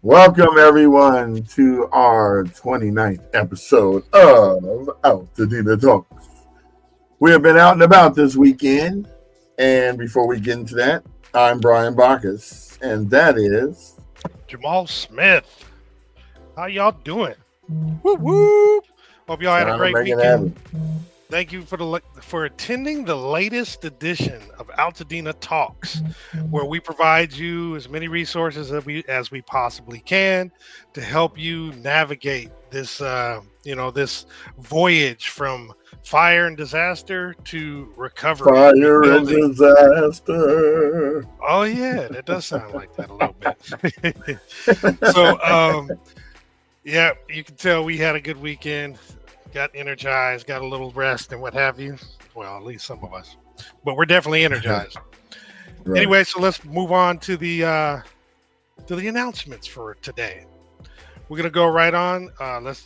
Welcome, everyone, to our 29th episode of Altadena Talks. We have been out and about this weekend, and before we get into that, I'm Brian Bacchus, and that is... Jamal Smith. How y'all doing? Woo woo! Hope y'all had a trying to great make it weekend. happen. Thank you for attending the latest edition of Altadena Talks, where we provide you as many resources as we possibly can to help you navigate this this voyage from fire and disaster to recovery and Fire and rebuilding. disaster. Oh yeah, that does sound like that a little bit. So yeah, you can tell we had a good weekend. Got energized, got a little rest, and what have you. Well, at least some of us, but we're definitely energized. Right. Anyway, so let's move on to the announcements for today. We're gonna go right on.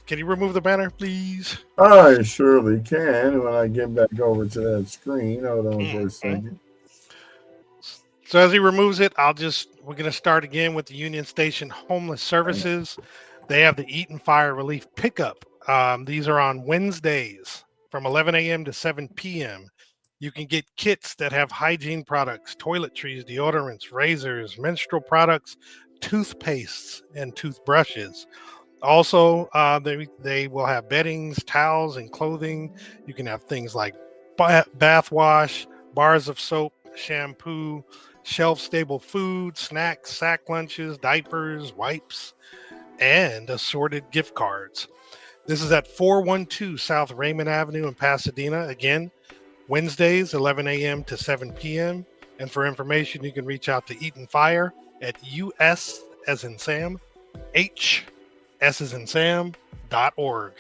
Can you remove the banner, please? I surely can when I get back over to that screen. Hold on for a second. So as he removes it, we're gonna start again with the Union Station Homeless Services. They have the Eat and Fire Relief Pickup. These are on Wednesdays from 11 a.m. to 7 p.m. You can get kits that have hygiene products, toiletries, deodorants, razors, menstrual products, toothpastes, and toothbrushes. Also, they will have beddings, towels, and clothing. You can have things like bath wash, bars of soap, shampoo, shelf-stable food, snacks, sack lunches, diapers, wipes, and assorted gift cards. This is at 412 South Raymond Avenue in Pasadena. Again, Wednesdays, 11 a.m. to 7 p.m. And for information, you can reach out to Eat and Fire at US as in Sam, H S as in Sam.org.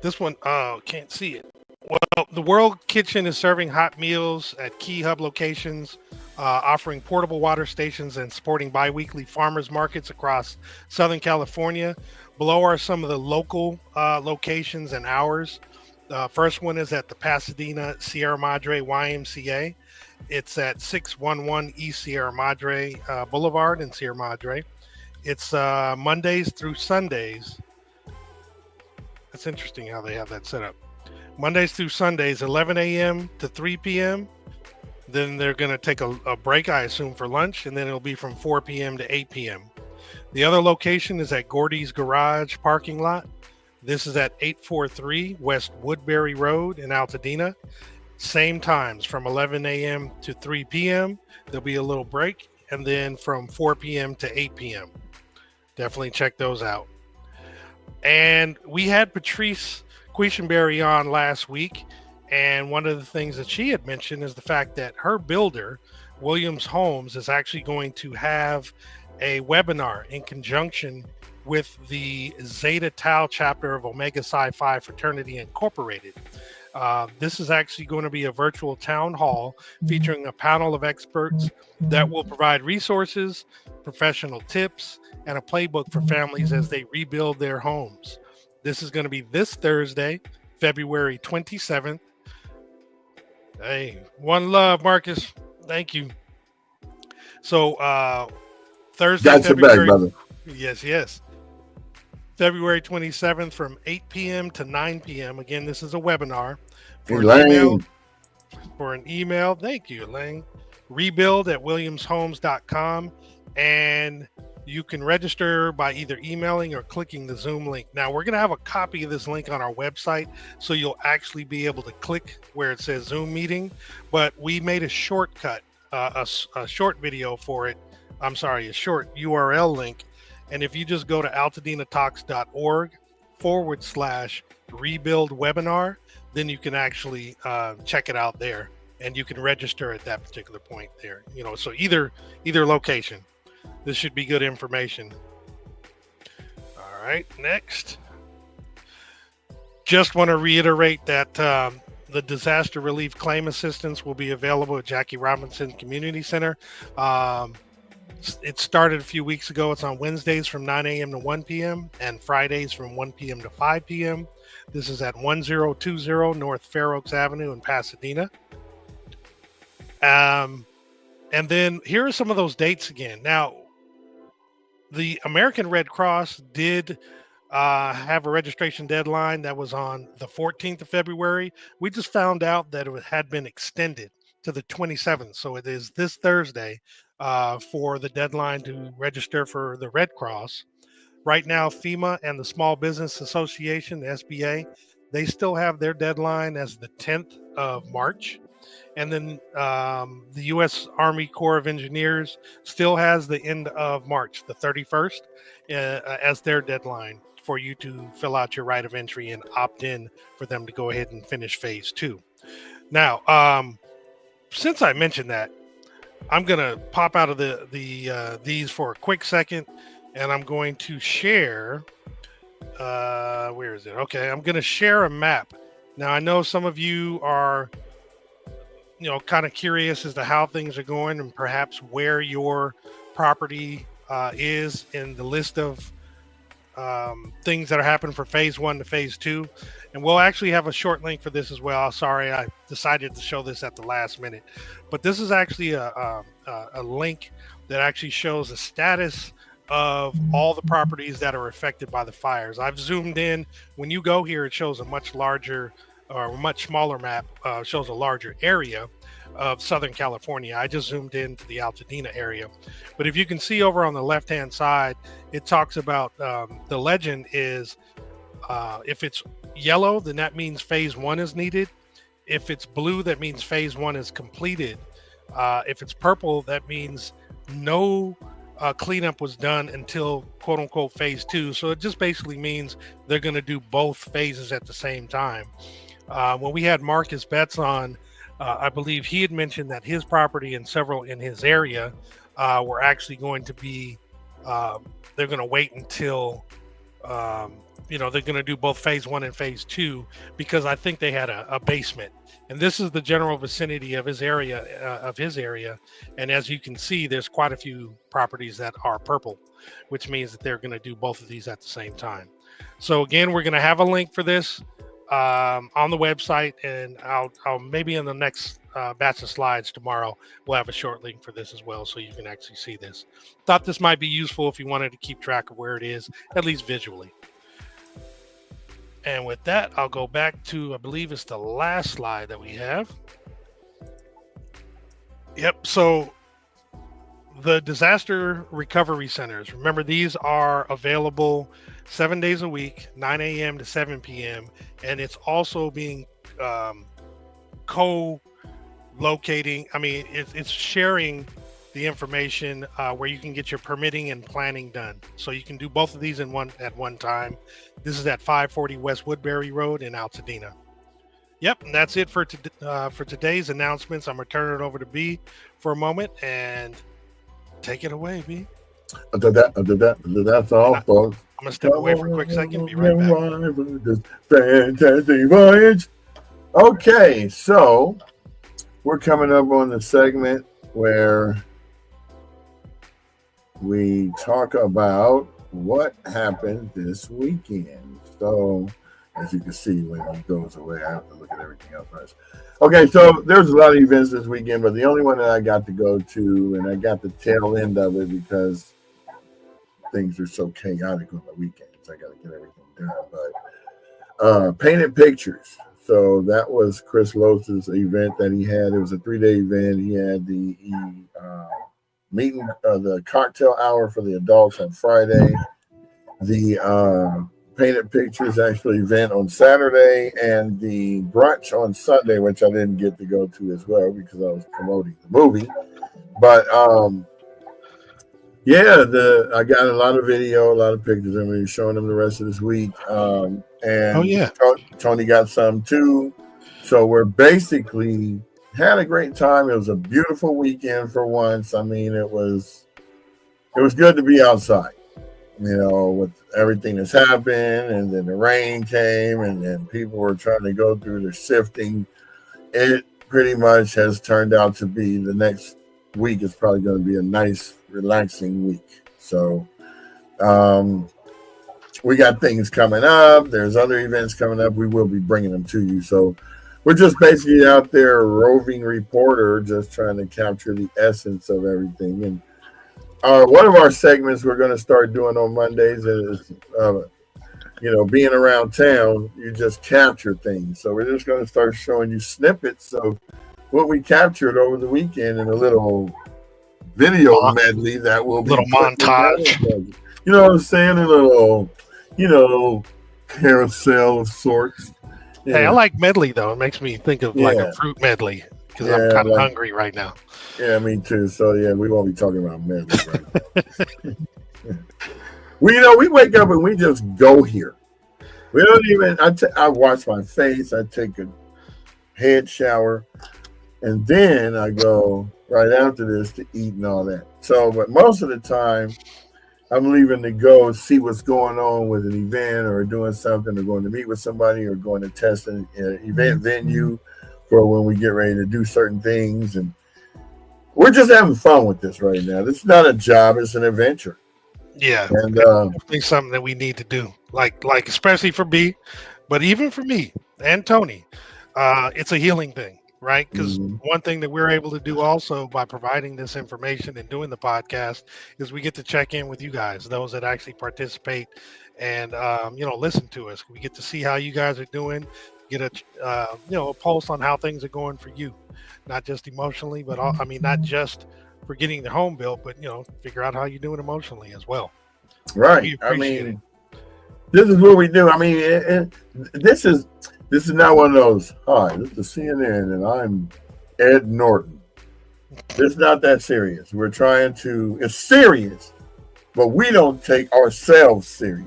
This one, can't see it. Well, the World Kitchen is serving hot meals at key hub locations, offering portable water stations and supporting bi-weekly farmers markets across Southern California. Below are some of the local locations and hours. First one is at the Pasadena Sierra Madre YMCA. It's at 611 East Sierra Madre Boulevard in Sierra Madre. It's Mondays through Sundays. That's interesting how they have that set up. Mondays through Sundays, 11 a.m. to 3 p.m. Then they're going to take a break, I assume, for lunch, and then it'll be from 4 p.m. to 8 p.m. The other location is at Gordy's Garage parking lot. This is at 843 West Woodbury Road in Altadena. Same times from 11 a.m. to 3 p.m. There'll be a little break, and then from 4 p.m. to 8 p.m. Definitely check those out. And we had Patrice Quisenberry on last week, and one of the things that she had mentioned is the fact that her builder, Williams Homes, is actually going to have a webinar in conjunction with the Zeta Tau chapter of Omega Psi Phi Fraternity Incorporated. This is actually going to be a virtual town hall featuring a panel of experts that will provide resources, professional tips, and a playbook for families as they rebuild their homes. This is going to be this Thursday, February 27th. Hey, one love, Marcus. Thank you. So Thursday, Got your back, brother. Yes. February 27th from 8 p.m. to 9 p.m. Again, this is a webinar. For an email, thank you, Elaine. rebuild@williamshomes.com, and you can register by either emailing or clicking the Zoom link. Now, we're going to have a copy of this link on our website, so you'll actually be able to click where it says Zoom meeting, but we made a shortcut, a short video for it. I'm sorry, a short URL link. And if you just go to altadenatalks.org/rebuild webinar, then you can actually check it out there, and you can register at that particular point there. So either location. This should be good information. All right, next. Just want to reiterate that the disaster relief claim assistance will be available at Jackie Robinson Community Center. It started a few weeks ago. It's on Wednesdays from 9 a.m. to 1 p.m. and Fridays from 1 p.m. to 5 p.m. This is at 1020 North Fair Oaks Avenue in Pasadena. And then here are some of those dates again. Now, The American Red Cross did have a registration deadline that was on the 14th of February. We just found out that had been extended to the 27th. So it is this Thursday for the deadline to register for the Red Cross. Right now, FEMA and the Small Business Association, the SBA, they still have their deadline as the 10th of March. And then the U.S. Army Corps of Engineers still has the end of March, the 31st, as their deadline for you to fill out your right of entry and opt in for them to go ahead and finish phase two. Now, since I mentioned that, I'm gonna pop out of these for a quick second, and I'm going to share. Where is it? Okay, I'm gonna share a map. Now I know some of you are, kind of curious as to how things are going and perhaps where your property is in the list of things that are happening for phase one to phase two. And we'll actually have a short link for this as well. Sorry, I decided to show this at the last minute, but this is actually a link that actually shows the status of all the properties that are affected by the fires. I've zoomed in. When you go here, it shows a much larger or a much smaller map, shows a larger area of Southern California. I just zoomed into the Altadena area. But if you can see over on the left-hand side, it talks about the legend is if it's yellow, then that means phase one is needed. If it's blue, that means phase one is completed. If it's purple, that means no cleanup was done until quote unquote phase two. So it just basically means they're going to do both phases at the same time. When we had Marcus Betts on, I believe he had mentioned that his property and several in his area were actually going to be, they're going to wait until, they're going to do both phase one and phase two, because I think they had a basement. And this is the general vicinity of his area. And as you can see, there's quite a few properties that are purple, which means that they're going to do both of these at the same time. So again, we're going to have a link for this on the website, and I'll maybe in the next batch of slides tomorrow, we'll have a short link for this as well, so you can actually see this. Thought this might be useful if you wanted to keep track of where it is, at least visually. And with that, I'll go back to, I believe it's the last slide that we have. Yep, so the disaster recovery centers, remember these are available 7 days a week, 9 a.m. to 7 p.m. And it's also being co-locating. I mean, it's sharing the information where you can get your permitting and planning done. So you can do both of these at one time. This is at 540 West Woodbury Road in Altadena. Yep, and that's it for today's announcements. I'm gonna turn it over to B for a moment and take it away, B. That's all, folks. I'm gonna step away for a quick second. Be right back. This fantastic voyage. Okay, so we're coming up on the segment where we talk about what happened this weekend. So, as you can see, when he goes away, I have to look at everything else first. Okay, so there's a lot of events this weekend, but the only one that I got to go to, and I got the tail end of it because things are so chaotic on the weekends. I got to get everything done. But painted pictures. So that was Chris Lose's event that he had. It was a 3-day event. He had the meeting, the cocktail hour for the adults on Friday. The painted pictures actually event on Saturday, and the brunch on Sunday, which I didn't get to go to as well because I was promoting the movie. But I got a lot of video, a lot of pictures. I'm going to be showing them the rest of this week. And Tony got some too. So we're basically had a great time. It was a beautiful weekend for once. I mean, it was good to be outside, with everything that's happened. And then the rain came, and then people were trying to go through the sifting. It pretty much has turned out to be the next week is probably going to be a nice, relaxing week. So we got things coming up. There's other events coming up. We will be bringing them to you. So we're just basically out there, roving reporter, just trying to capture the essence of everything. And one of our segments we're going to start doing on Mondays is, being around town, you just capture things. So we're just going to start showing you snippets of what we captured over the weekend in a little video medley that will be little montage. You know what I'm saying? A little, carousel of sorts. Yeah. Hey, I like medley though. It makes me think of like a fruit medley because I'm kind of hungry right now. Yeah, me too. So yeah, we won't be talking about medley right now. We wake up and we just go here. We don't even. I wash my face. I take a head shower, and then I go right after this to eat and all that. So, but most of the time, I'm leaving to go see what's going on with an event or doing something or going to meet with somebody or going to test an event venue for when we get ready to do certain things. And we're just having fun with this right now. This is not a job. It's an adventure. Yeah. And definitely something that we need to do. Like especially for B, but even for me and Tony, it's a healing thing. Right. Because one thing that we're able to do also by providing this information and doing the podcast is we get to check in with you guys, those that actually participate and, listen to us. We get to see how you guys are doing, get a pulse on how things are going for you, not just emotionally, but not just for getting the home built, but, figure out how you're doing emotionally as well. Right. This is what we do. This is not one of those, hi, this is CNN and I'm Ed Norton. It's not that serious. It's serious, but we don't take ourselves serious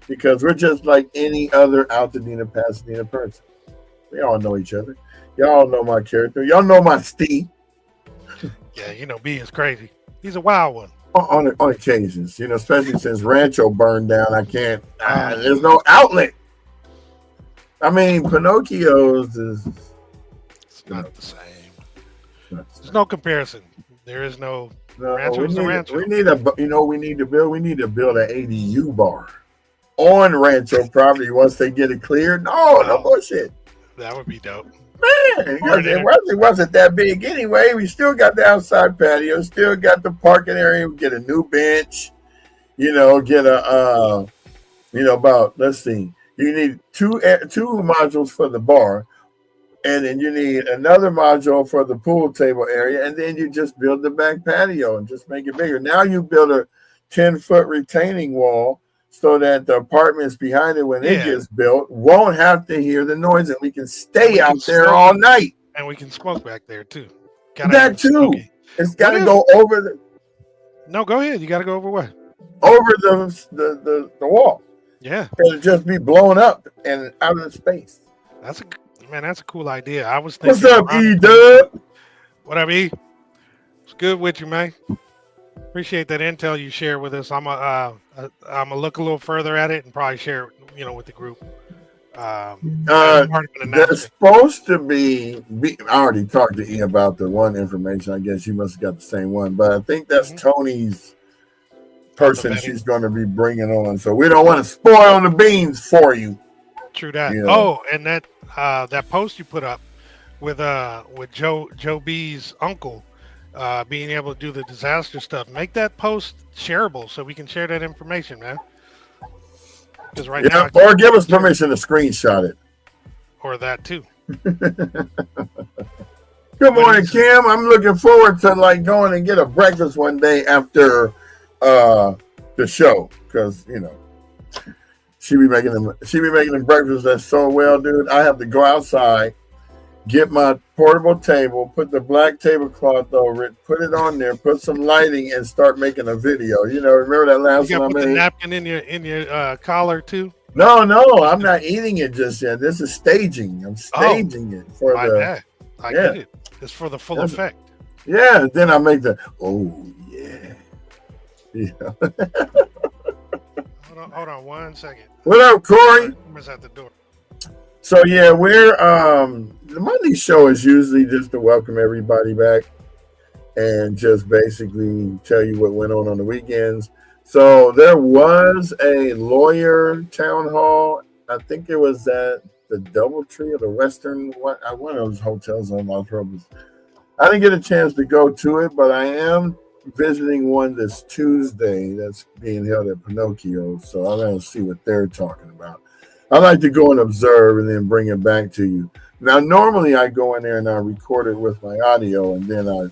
because we're just like any other Altadena, Pasadena person. We all know each other. Y'all know my character. Y'all know my Steve. Yeah, B is crazy. He's a wild one. On occasions, especially since Rancho burned down, I can't, there's no outlet. Pinocchio's is... It's not the same. There's no comparison. There is no Rancho's the Rancho. We need to build an ADU bar on Rancho property once they get it cleared. No bullshit. That would be dope. Man, it wasn't that big anyway. We still got the outside patio, still got the parking area. We get a new bench, get let's see. You need two modules for the bar, and then you need another module for the pool table area, and then you just build the back patio and just make it bigger. Now you build a 10-foot retaining wall so that the apartments behind it, when it gets built, won't have to hear the noise, and we can stay out there all night. And we can smoke back there too. That too. It's got to go over the... No, go ahead. You got to go over what? Over the wall. Yeah. It'll just be blown up and out of space. That's a cool idea. I was thinking... What's up, E-Dub? What up, E? It's good with you, man. Appreciate that intel you share with us. I'm gonna look a little further at it and probably share it, with the group. There's supposed to be. I already talked to E about the one information. I guess you must have got the same one, but I think that's Tony's person she's going to be bringing on. So we don't want to spoil the beans for you. True that. Oh, and that post you put up with Joe B's uncle. Being able to do the disaster stuff, make that post shareable so we can share that information, man. Because now, or give us permission to screenshot it, or that too. Good morning, Kim. I'm looking forward to going and get a breakfast one day after the show because she be making them breakfast that's so well, dude. I have to go outside. Get my portable table, put the black tablecloth over it, put it on there, put some lighting, and start making a video. Remember that last one I made? You got the napkin in your collar too? No, I'm not eating it just yet. This is staging. I'm staging it for I get it. It's for the full effect. Yeah. Then I make the Hold on 1 second. What up, Corey? Someone's at the door. So yeah, we're the Monday show is usually just to welcome everybody back and just basically tell you what went on the weekends. So there was a lawyer town hall. I think it was at the Doubletree or the Western one of those hotels on Los Robles. I didn't get a chance to go to it, but I am visiting one this Tuesday that's being held at Pinocchio, so I'm going to see what they're talking about. I like to go and observe and then bring it back to you. Now, normally I go in there and I record it with my audio and then I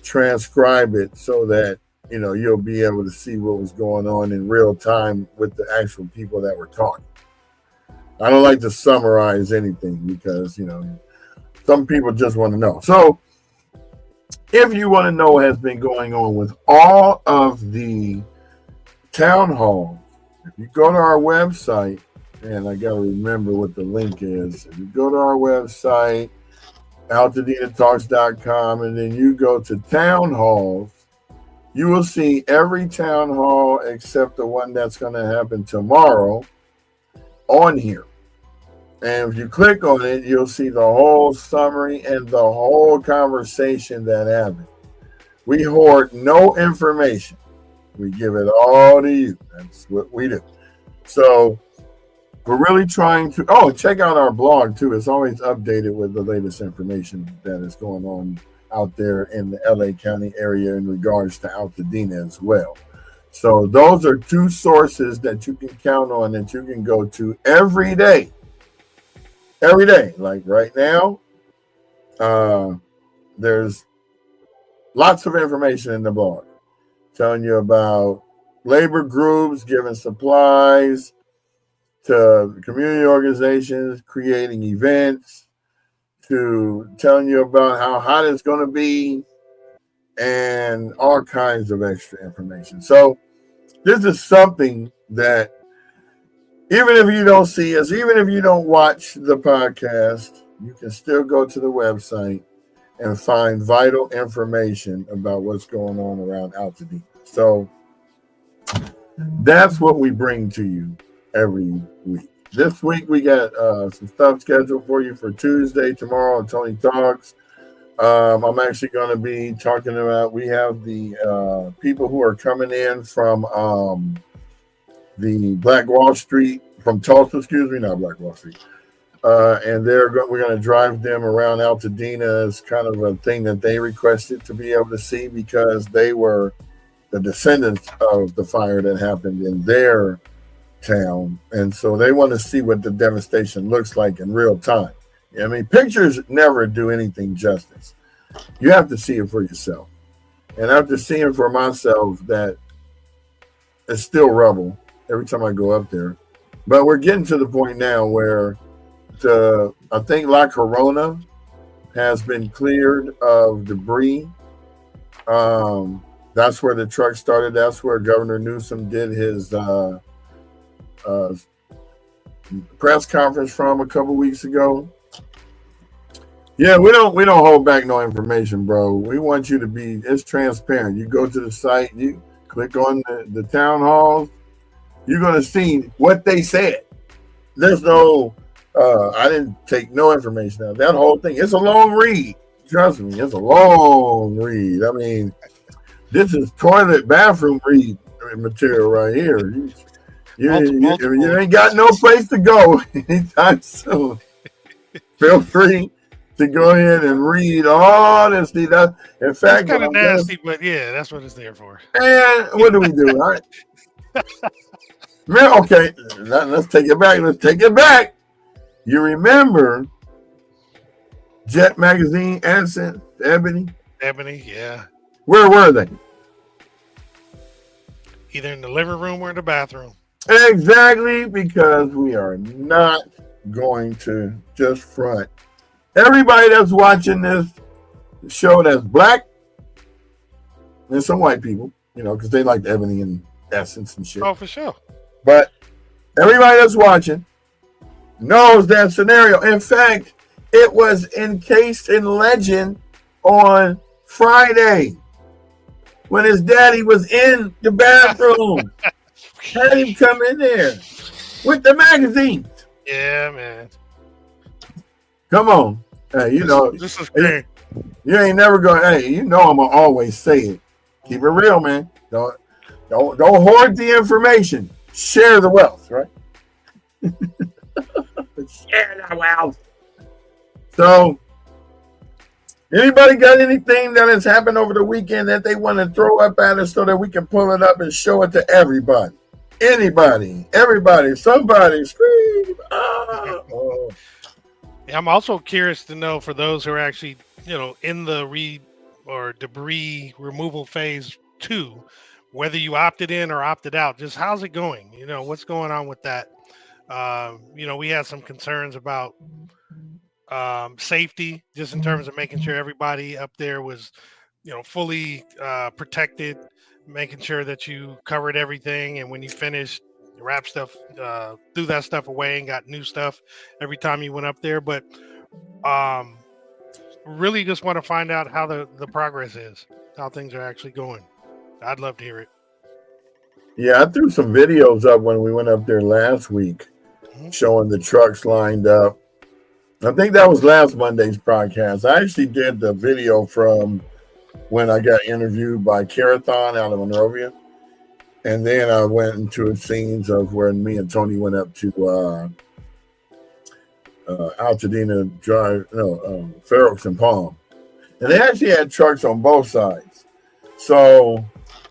transcribe it so that you'll be able to see what was going on in real time with the actual people that were talking. I don't like to summarize anything because some people just want to know. So if you want to know what has been going on with all of the town halls, if you go to our website, and I got to remember what the link is. If you go to our website, altadinatalks.com, and then you go to town halls, you will see every town hall except the one that's going to happen tomorrow on here. And if you click on it, you'll see the whole summary and the whole conversation that happened. We hoard no information. We give it all to you. That's what we do. So we're really trying to, check out our blog too. It's always updated with the latest information that is going on out there in the LA County area in regards to Altadena as well. So those are two sources that you can count on, that you can go to every day. Every day. Like right now, there's lots of information in the blog telling you about labor groups giving supplies to community organizations, creating events, to telling you about how hot it's going to be, and all kinds of extra information. So this is something that even if you don't see us, even if you don't watch the podcast, you can still go to the website and find vital information about what's going on around Altadena. So that's what we bring to you every week. This week we got some stuff scheduled for you for Tuesday, tomorrow on Tony Talks. I'm actually going to be talking about, we have the people who are coming in from the Black Wall Street, from Tulsa, not Black Wall Street. And we're going to drive them around Altadena as kind of a thing that they requested to be able to see, because they were the descendants of the fire that happened in their town. And so they want to see what the devastation looks like in real time. I mean, pictures never do anything justice. You have to see it for yourself. And after seeing for myself that it's still rubble every time I go up there. But we're getting to the point now where I think La Corona has been cleared of debris. That's where the truck started. That's where Governor Newsom did his press conference from a couple weeks ago. Yeah, we don't hold back no information, bro. We want you to be, it's transparent. You go to the site, you click on the town halls, you're gonna see what they said. There's no I didn't take no information out. That whole thing, it's a long read. Trust me, it's a long read. I mean, this is toilet bathroom read material right here. You ain't got no place to go anytime soon. Feel free to go ahead and read all this. In fact, it's kind of nasty, but yeah, that's what it's there for. And what do we do? All right. Okay, let's take it back. Let's take it back. You remember Jet Magazine, Edison, Ebony? Ebony, yeah. Where were they? Either in the living room or in the bathroom. Exactly, because we are not going to just front. Everybody that's watching this show that's black, and some white people, because they like Ebony and Essence and shit. Oh, for sure. But everybody that's watching knows that scenario. In fact, it was encased in legend on Friday when his daddy was in the bathroom. Had him come in there with the magazines. Yeah, man. Come on. Hey, this is great. You ain't never going, hey, I'm going to always say it. Keep it real, man. Don't hoard the information. Share the wealth, right? Share the wealth. So, Anybody got anything that has happened over the weekend that they want to throw up at us so that we can pull it up and show it to everybody? Anybody, everybody, somebody scream! Ah! Oh. I'm also curious to know for those who are actually, in the or debris removal phase 2, whether you opted in or opted out. Just how's it going? What's going on with that? We had some concerns about safety, just in terms of making sure everybody up there was, fully protected, making sure that you covered everything, and when you finished, wrap stuff, threw that stuff away, and got new stuff every time you went up there. But um, really, just want to find out how the progress is, how things are actually going. I'd love to hear it. Yeah, I threw some videos up when we went up there last week, Mhm. showing the trucks lined up. I think that was last Monday's podcast. I actually did the video from when I got interviewed by Carathon out of Monrovia. And then I went into scenes of where me and Tony went up to Altadena Drive, Fair Oaks and Palm. And they actually had trucks on both sides. So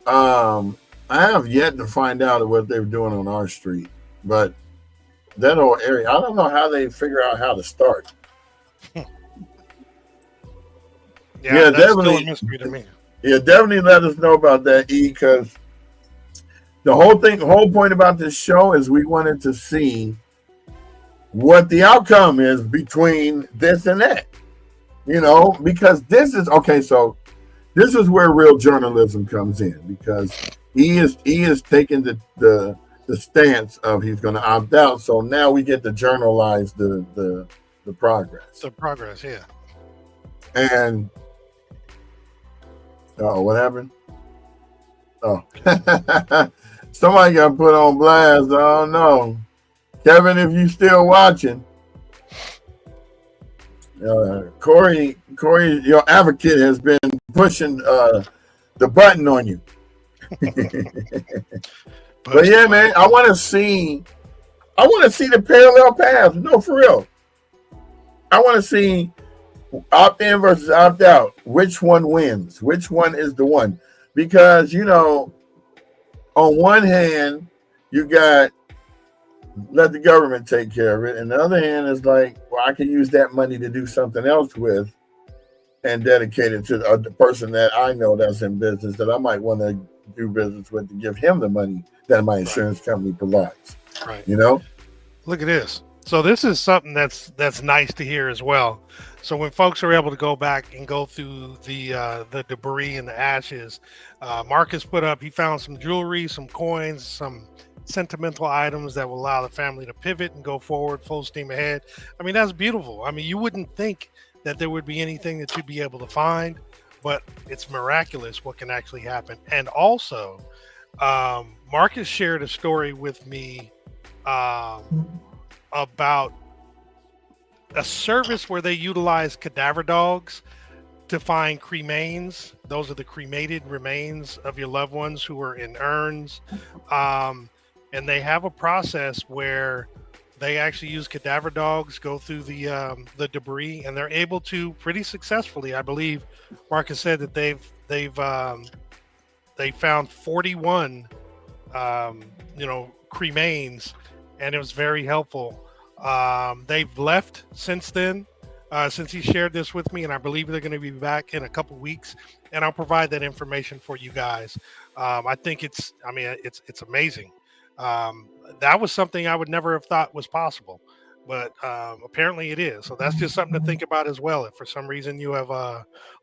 I have yet to find out what they're doing on our street. But that whole area, I don't know how they figure out how to start. Yeah, that's still a mystery to me. Yeah, definitely let us know about that, E, because the whole point about this show is we wanted to see what the outcome is between this and that. Because this is okay, so this is where real journalism comes in, because he is taking the stance of he's going to opt out. So now we get to journalize the progress. The progress, yeah. And what happened? Oh, somebody got put on blast. Oh no, Kevin, if you still watching, Corey, your advocate has been pushing the button on you. But yeah, man, I want to see the parallel paths. No, for real. I want to see opt in versus opt out. Which one wins? Which one is the one? Because on one hand, you got let the government take care of it, and the other hand is like, well, I can use that money to do something else with, and dedicate it to the person that I know that's in business that I might want to do business with, to give him the money that my insurance company provides. Right. Look at this. So this is something that's nice to hear as well. So when folks are able to go back and go through the debris and the ashes, Marcus put up, he found some jewelry, some coins, some sentimental items that will allow the family to pivot and go forward full steam ahead. I mean, that's beautiful. I mean, you wouldn't think that there would be anything that you'd be able to find, but it's miraculous what can actually happen. And also, Marcus shared a story with me about a service where they utilize cadaver dogs to find cremains. Those are the cremated remains of your loved ones who are in urns. And they have a process where they actually use cadaver dogs, go through the debris, and they're able to pretty successfully. I believe Marcus said that they found 41 cremains, and it was very helpful. They've left since then, since he shared this with me, and I believe they're going to be back in a couple weeks, and I'll provide that information for you guys. I think it's amazing. That was something I would never have thought was possible, but apparently it is. So that's just something to think about as well. If for some reason you have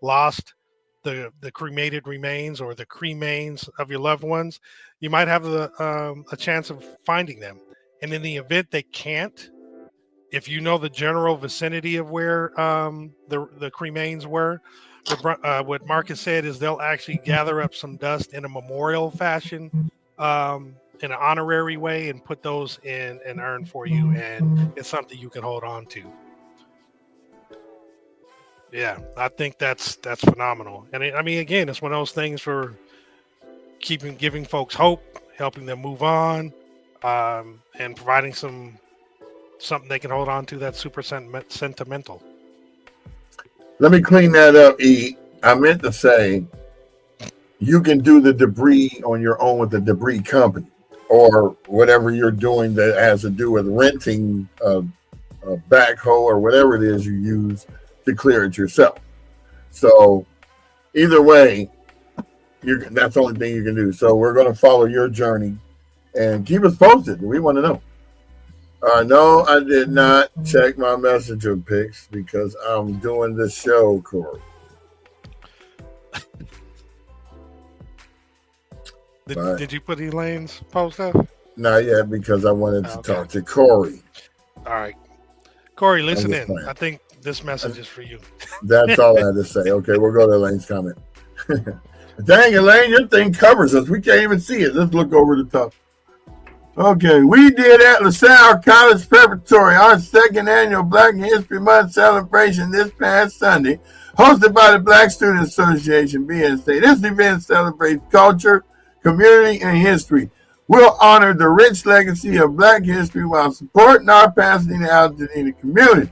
lost the cremated remains or the cremains of your loved ones, you might have a chance of finding them. And in the event they can't, if you know the general vicinity of where the cremains were, what Marcus said is they'll actually gather up some dust in a memorial fashion, in an honorary way, and put those in an urn for you, and it's something you can hold on to. Yeah, I think that's phenomenal. And again, it's one of those things for giving folks hope, helping them move on, and providing something they can hold on to that's super sentimental. Let me clean that up, E. I meant to say you can do the debris on your own with the debris company or whatever you're doing that has to do with renting a backhoe or whatever it is you use to clear it yourself. So either way, that's the only thing you can do. So we're going to follow your journey and keep us posted. We want to know. No, I did not check my messenger pics because I'm doing the show, Corey. Did you put Elaine's post up? Not yet because I wanted to talk to Corey. All right. Corey, listen in. I think this message is for you. That's all I had to say. Okay, we'll go to Elaine's comment. Dang, Elaine, your thing covers us. We can't even see it. Let's look over the top. Okay, we did at LaSalle College Preparatory our second annual Black History Month celebration this past Sunday, hosted by the Black Student Association, BSA. This event celebrates culture, community, and history. We'll honor the rich legacy of Black history while supporting our Pasadena Altadena community.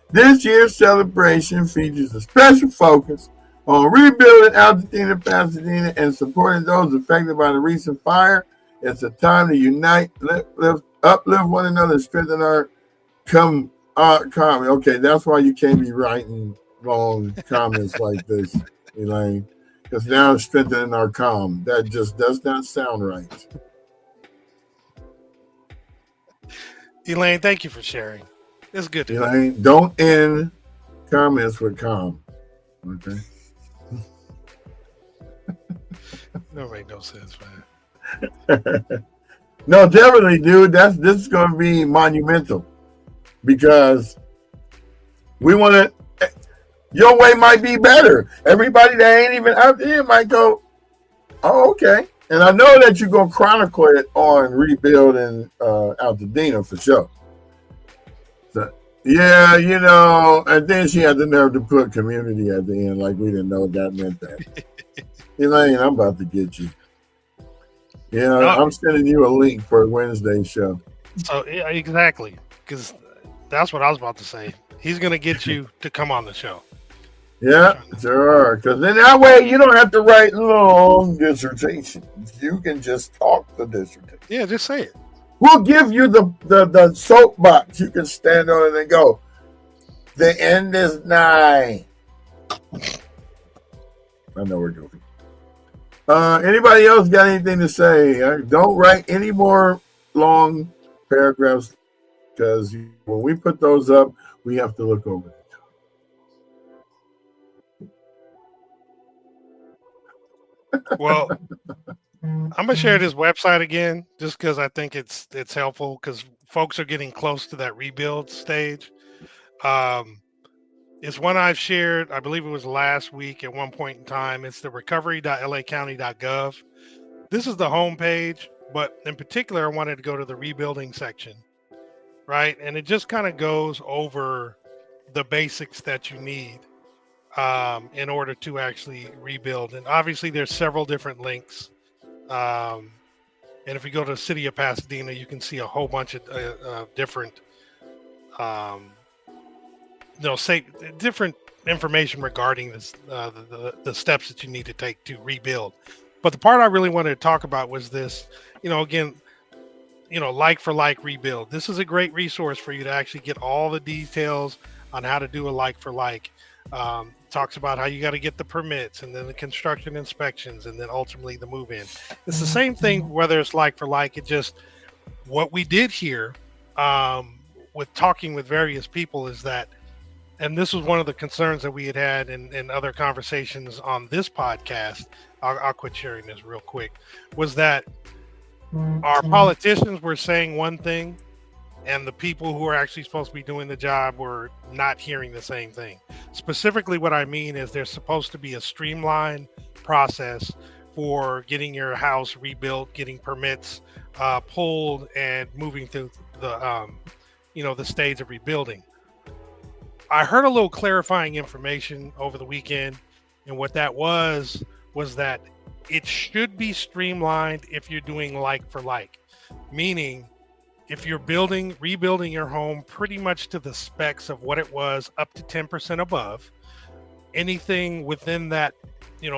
This year's celebration features a special focus on rebuilding Altadena, Pasadena, and supporting those affected by the recent fire. It's a time to unite, uplift one another, and strengthen our comedy. Okay, that's why you can't be writing long comments like this, Elaine, because now it's strengthening our calm. That just does not sound right. Elaine, thank you for sharing. It's good to Elaine, hear. Don't end comments with calm. Okay. That make no sense, man. No, definitely, dude. This is going to be monumental because we want to. Your way might be better. Everybody that ain't even out there might go, "Oh, okay." And I know that you're going to chronicle it on rebuilding Altadena for sure. So, yeah, and then she had the nerve to put community at the end, like we didn't know that meant that. Elaine, I'm about to get you. Yeah, I'm sending you a link for Wednesday's show. So, yeah, exactly, because that's what I was about to say. He's going to get you to come on the show. Yeah, sure. Because then that way you don't have to write long dissertations. You can just talk the dissertation. Yeah, just say it. We'll give you the soapbox. You can stand on it and go, the end is nigh. I know we're joking. Anybody else got anything to say? Don't write any more long paragraphs because when we put those up, we have to look over it. Well, I'm gonna share this website again just because I think it's helpful because folks are getting close to that rebuild stage. It's one I've shared, I believe it was last week at one point in time. It's the recovery.lacounty.gov. This is the homepage, but in particular, I wanted to go to the rebuilding section, right? And it just kind of goes over the basics that you need in order to actually rebuild. And obviously, there's several different links. And if you go to the city of Pasadena, you can see a whole bunch of different say different information regarding this, the steps that you need to take to rebuild. But the part I really wanted to talk about was this, again, like for like rebuild. This is a great resource for you to actually get all the details on how to do a like for like. Talks about how you got to get the permits and then the construction inspections and then ultimately the move in. It's the same thing, whether it's like for like. It just, what we did here with talking with various people is that, and this was one of the concerns that we had in other conversations on this podcast. I'll quit sharing this real quick. Was that our politicians were saying one thing, and the people who are actually supposed to be doing the job were not hearing the same thing. Specifically, what I mean is there's supposed to be a streamlined process for getting your house rebuilt, getting permits pulled, and moving through the stage of rebuilding. I heard a little clarifying information over the weekend, and what that was that it should be streamlined if you're doing like for like, meaning if you're rebuilding your home pretty much to the specs of what it was up to 10% above, anything within that,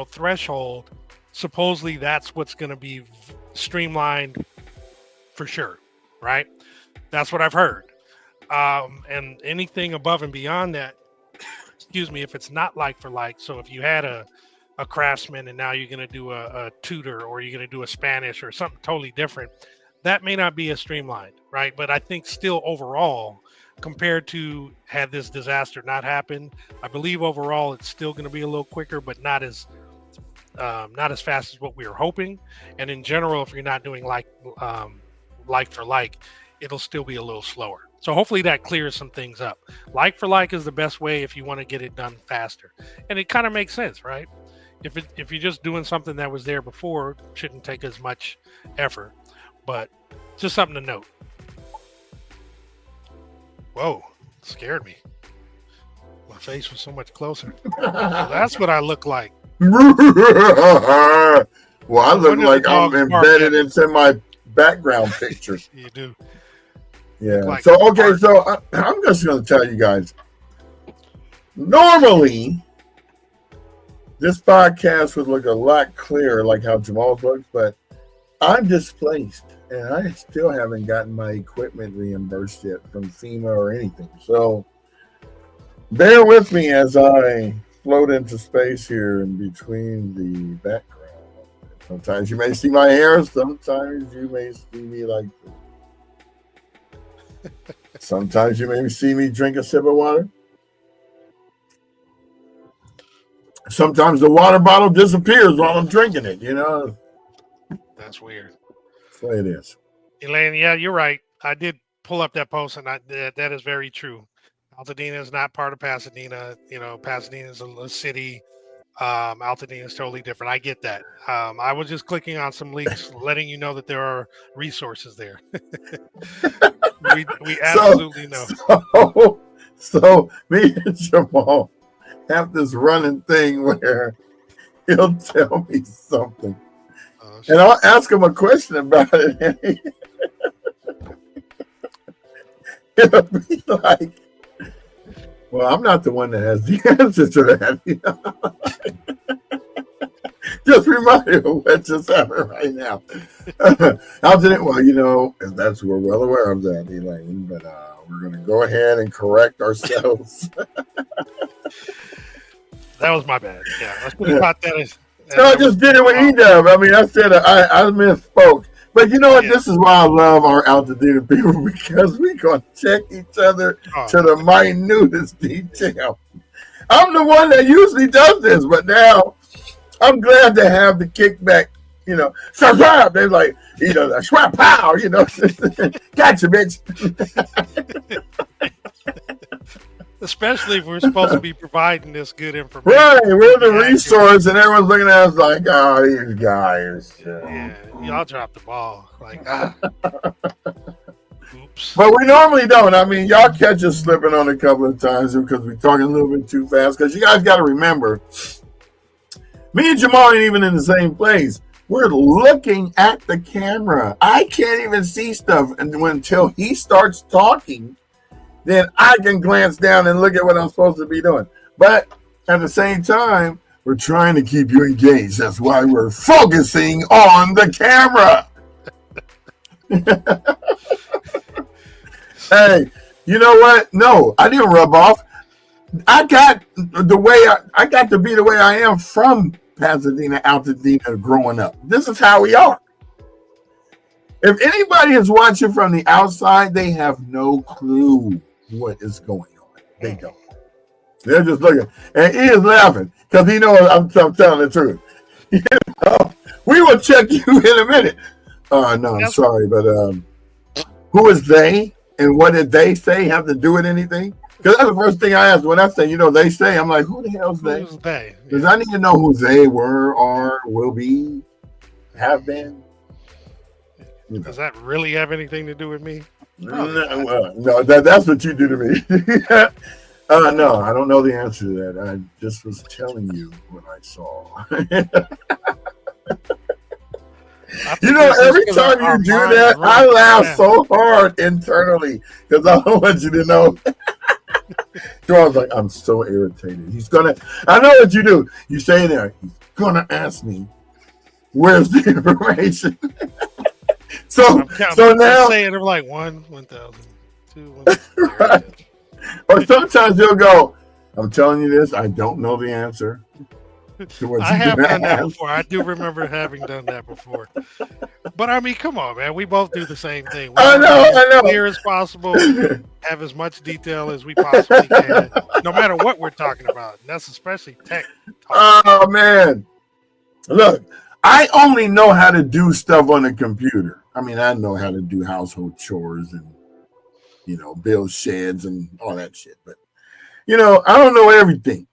threshold, supposedly that's what's going to be streamlined for sure, right? That's what I've heard. And anything above and beyond that, excuse me, if it's not like for like, so if you had a craftsman and now you're going to do a tutor, or you're going to do a Spanish or something totally different, that may not be as streamlined, right? But I think still overall, compared to had this disaster not happened, I believe overall it's still going to be a little quicker, but not as fast as what we were hoping. And in general, if you're not doing like for like, it'll still be a little slower. So hopefully that clears some things up. Like for like is the best way if you want to get it done faster, and it kind of makes sense, right? If you're just doing something that was there before, it shouldn't take as much effort. But just something to note. Whoa, scared me. My face was so much closer. So that's what I look like. Well, I look like I'm embedded into my background picture. You do. Yeah. Like so, okay, so I'm just going to tell you guys. Normally, this podcast would look a lot clearer, like how Jamal's looks, but I'm displaced, and I still haven't gotten my equipment reimbursed yet from FEMA or anything. So, bear with me as I float into space here in between the background. Sometimes you may see my hair, sometimes you may see me like this. Sometimes you may see me drink a sip of water. Sometimes the water bottle disappears while I'm drinking it, That's weird. That's the way it is. Elaine, yeah, you're right. I did pull up that post, and that is very true. Altadena is not part of Pasadena. Pasadena is a city. Altadena is totally different. I get that. I was just clicking on some links, letting you know that there are resources there. we absolutely know. So me and Jamal have this running thing where he'll tell me something, and I'll ask him a question about it, and he'll be like, well, I'm not the one that has the answer to that. Just remind you of what just happened right now. Well, that's we're well aware of that, Elaine, but we're going to go ahead and correct ourselves. That was my bad. Yeah, let's put about that as. So I just did it with E-Dub. I mean, I said I misspoke. But you know what? Yeah. This is why I love our Altadena people, because we're going to check each other to the minutest detail. I'm the one that usually does this, but now I'm glad to have the kickback, subscribe. They're like, swap pow, gotcha, bitch. Especially if we're supposed to be providing this good information. Right, we're the resource, and everyone's looking at us like, oh, these guys. Yeah, y'all dropped the ball. Like, oops. But we normally don't. I mean, y'all catch us slipping on a couple of times because we're talking a little bit too fast. Because you guys got to remember, me and Jamal ain't even in the same place. We're looking at the camera. I can't even see stuff until he starts talking. Then I can glance down and look at what I'm supposed to be doing. But at the same time, we're trying to keep you engaged. That's why we're focusing on the camera. Hey, you know what? No, I didn't rub off. I got to be the way I am from Pasadena, Altadena, growing up. This is how we are. If anybody is watching from the outside, they have no clue what is going on. They don't. They're just looking. And he is laughing because he knows I'm telling the truth. We will check you in a minute. No, I'm sorry, but who is they and what did they say have to do with anything? Because that's the first thing I asked when I say, they say. I'm like, who the hell's they? Who's they? Because I need to know who they were, are, will be, have been. Does that really have anything to do with me? No, that's what you do to me. No, I don't know the answer to that. I just was telling you what I saw. Every time you do that, I laugh so hard internally because I don't want you to know. Jamal's like, I'm so irritated. I know what you do. You say there, he's gonna ask me, where's the information? so now saying they're like 1,000, 2, 1,000. Right. Or sometimes you'll go, I'm telling you this, I don't know the answer. I have done that before. I do remember having done that before. But I mean, come on, man. We both do the same thing. I know. Clear as possible, have as much detail as we possibly can, no matter what we're talking about. And that's especially tech. Oh, man. Look, I only know how to do stuff on the computer. I mean, I know how to do household chores and, build sheds and all that shit. But, I don't know everything.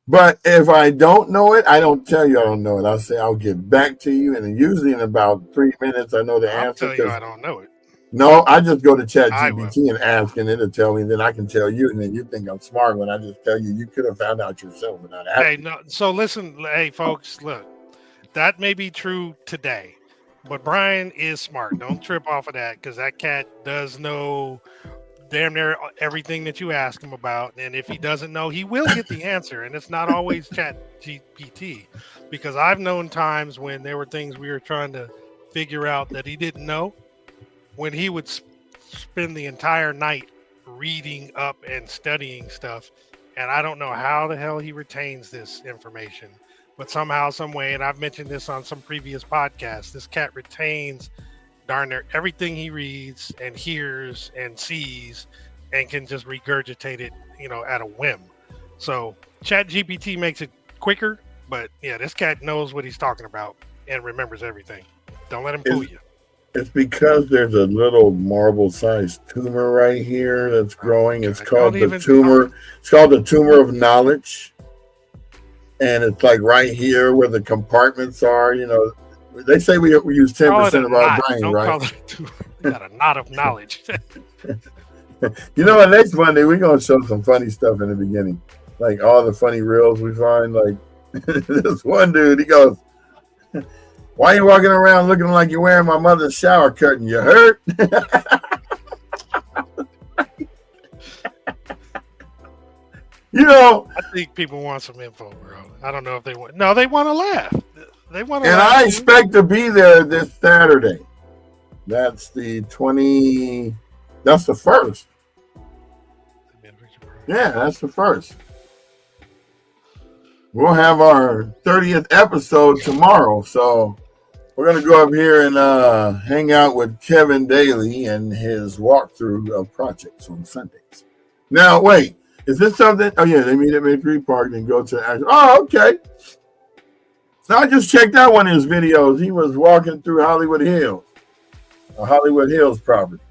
But if I don't know it, I don't tell you I don't know it. I'll say I'll get back to you, and usually in about 3 minutes I know the answer. I'll tell you I don't know it. No, I just go to ChatGPT and ask, and it'll tell me, and then I can tell you, and then you think I'm smart when I just tell you. You could have found out yourself without asking. Hey, no. So listen, hey folks, look, that may be true today, but Brian is smart. Don't trip off of that, because that cat does know damn near everything that you ask him about, and if he doesn't know, he will get the answer. And it's not always Chat GPT, because I've known times when there were things we were trying to figure out that he didn't know, when he would spend the entire night reading up and studying stuff, and I don't know how the hell he retains this information, but somehow, some way, and I've mentioned this on some previous podcasts, this cat retains darn near everything he reads and hears and sees, and can just regurgitate it, at a whim. So Chat GPT makes it quicker, but yeah, this cat knows what he's talking about and remembers everything. Don't let him fool you. It's because there's a little marble-sized tumor right here that's growing. It's called the tumor. It's called the tumor of knowledge, and it's like right here where the compartments are. They say we use 10% of our brain, right? Call it we got a knot of knowledge. Next Monday we're gonna show some funny stuff in the beginning, like all the funny reels we find. Like this one dude, he goes, "Why are you walking around looking like you're wearing my mother's shower curtain? You hurt?" I think people want some info, bro. I don't know if they want. No, they want to laugh. They want to. And I expect to be there this Saturday. That's the 20. That's the 1st. Yeah, that's the 1st. We'll have our 30th episode tomorrow, so we're gonna go up here and hang out with Kevin Daly and his walkthrough of projects on Sundays. Now, wait, is this something? Oh yeah, they meet at Victory Park and go to action. Oh, okay. So I just checked out one of his videos. He was walking through Hollywood Hills, a Hollywood Hills property.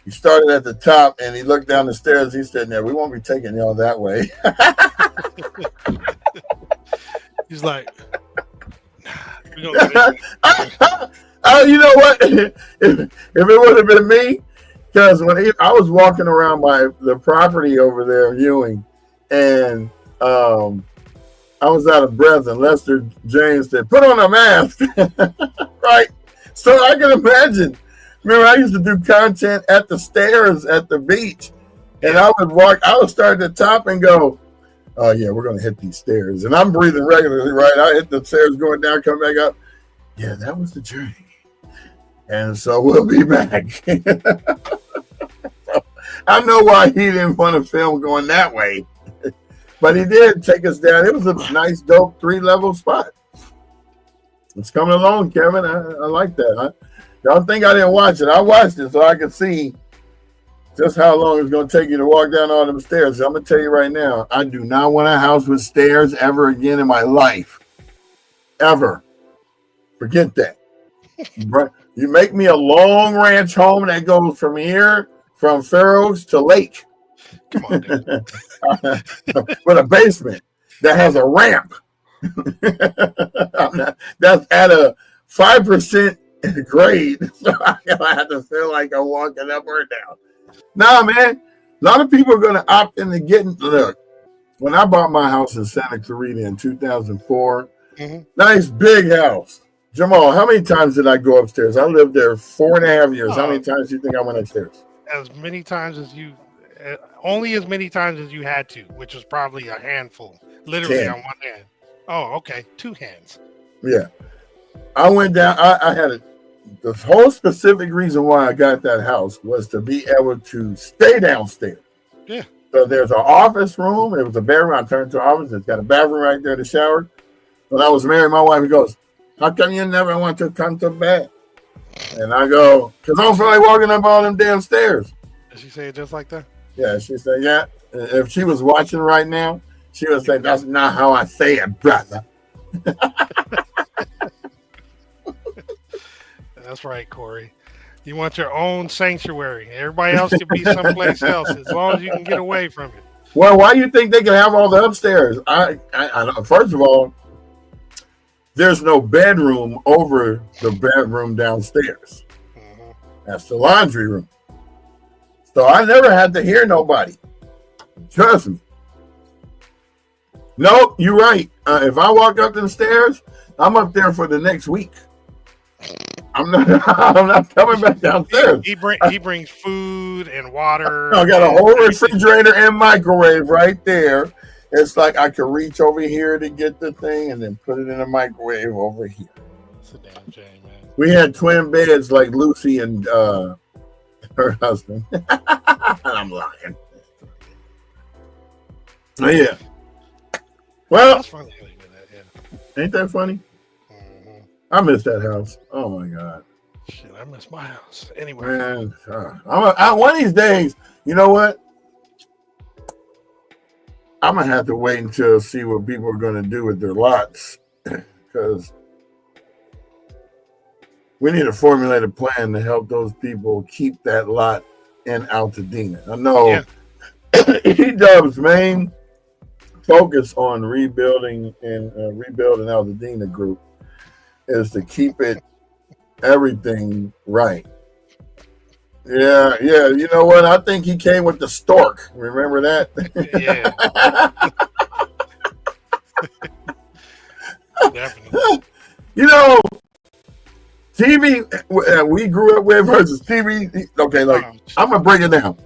He started at the top and he looked down the stairs. He said, "No, we won't be taking y'all that way." He's like, you know what? If it would have been me, because when I was walking around the property over there viewing, and I was out of breath, and Lester James said, "Put on a mask." Right? So I can imagine. Remember, I used to do content at the stairs at the beach, and I would start at the top and go, "Oh yeah, we're gonna hit these stairs," and I'm breathing regularly, right? I hit the stairs going down, come back up. Yeah, that was the journey, and so we'll be back. I know why he didn't want to film going that way, but he did take us down. It was a nice, dope 3-level spot. It's coming along, Kevin. I like that. Y'all think I didn't watch it? I watched it so I could see just how long it's going to take you to walk down all them stairs. So I'm going to tell you right now, I do not want a house with stairs ever again in my life. Ever. Forget that. You make me a long ranch home that goes from here, from Fair Oaks to Lake. Come on, dude. With a basement that has a ramp. That's at a 5% grade, so I have to feel like I'm walking up or down. Nah, man, a lot of people are going to opt into getting. Look, when I bought my house in Santa Clarita in 2004, nice big house. Jamal, how many times did I go upstairs? I lived there 4.5 years. How many times do you think I went upstairs? As many times as you only as many times as you had to, which was probably a handful, literally 10. on one hand. Oh, okay, 2 hands. Yeah. I went down. I had the whole specific reason why I got that house was to be able to stay downstairs. Yeah. So there's an office room. It was a bedroom. I turned to an office. It's got a bathroom right there, the shower. When I was married, my wife goes, "How come you never want to come to bed?" And I go, "Because I don't feel like walking up all them damn stairs." Did she say it just like that? Yeah, she said, "Yeah." If she was watching right now, she would say, "That's not how I say it, brother." That's right, Corey. You want your own sanctuary. Everybody else can be someplace else as long as you can get away from it. Well, why do you think they can have all the upstairs? I first of all, there's no bedroom over the bedroom downstairs. Mm-hmm. That's the laundry room. So I never had to hear nobody. Trust me. Nope, you're right. If I walk up the stairs, I'm up there for the next week. I'm not coming back downstairs. He brings food and water. I got a whole refrigerator and microwave right there. It's like I can reach over here to get the thing and then put it in a microwave over here. It's a damn shame, man. We had twin beds like Lucy and her husband. I'm lying. Oh, yeah. Well, that's funny. Yeah. Ain't that funny? Mm-hmm. I miss that house. Oh my God. Shit, I miss my house. Anyway, man, one of these days, you know what? I'm gonna have to wait until see what people are gonna do with their lots, because we need to formulate a plan to help those people keep that lot in Altadena. I know E-Dub's main focus on rebuilding Altadena Group is to keep it everything right. Yeah. You know what? I think he came with the stork. Remember that? Yeah. Definitely. You know, TV we grew up with versus TV. Okay, I'm gonna break it down.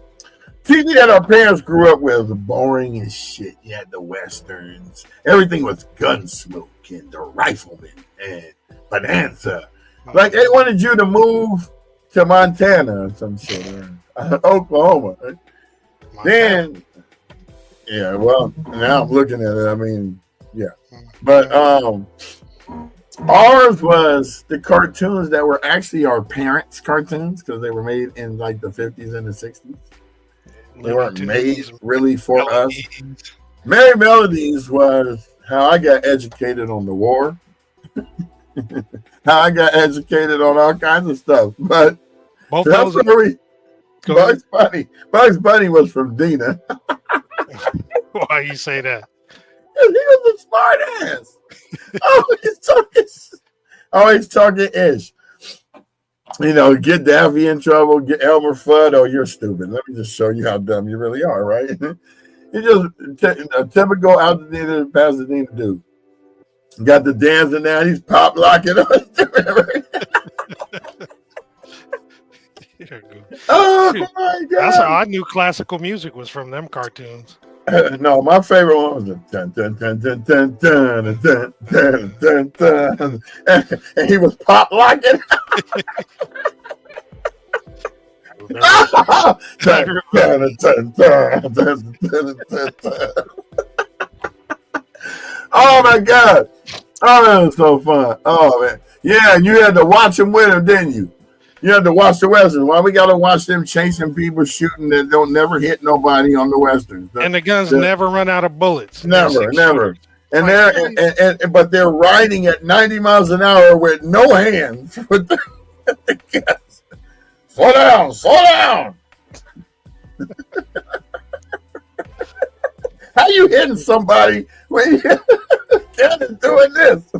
TV that our parents grew up with was boring as shit. You had the westerns. Everything was Gunsmoke and the Rifleman and Bonanza. Like they wanted you to move to Montana or some shit, or Oklahoma. Then, yeah. Well, now I'm looking at it. I mean, yeah. But ours was the cartoons that were actually our parents' cartoons because they were made in like the 50s and the 60s. They weren't made really for us. Merry Melodies was how I got educated on the war. How I got educated on all kinds of stuff. But both that's where Bugs Bunny was from Dina. Why you say that? He was a smart ass. Always talking ish. You know, get Daffy in trouble, get Elmer Fudd. Oh, you're stupid. Let me just show you how dumb you really are, right? You just a typical Altadena Pasadena dude. Got the dancing now. He's pop locking on. Oh my God! That's how I knew classical music was from them cartoons. No, my favorite one was the dun dun dun dun dun dun dun dun dun dun, and he was pop locking. Oh my God! Oh, that was so fun. Oh man, yeah, and you had to watch him with him, didn't you? You had to watch the westerns. Why we gotta watch them chasing people, shooting that don't never hit nobody on the westerns? And the guns never run out of bullets. Never. And but they're riding at 90 miles an hour with no hands with the guns. Slow down. How you hitting somebody when you're doing this?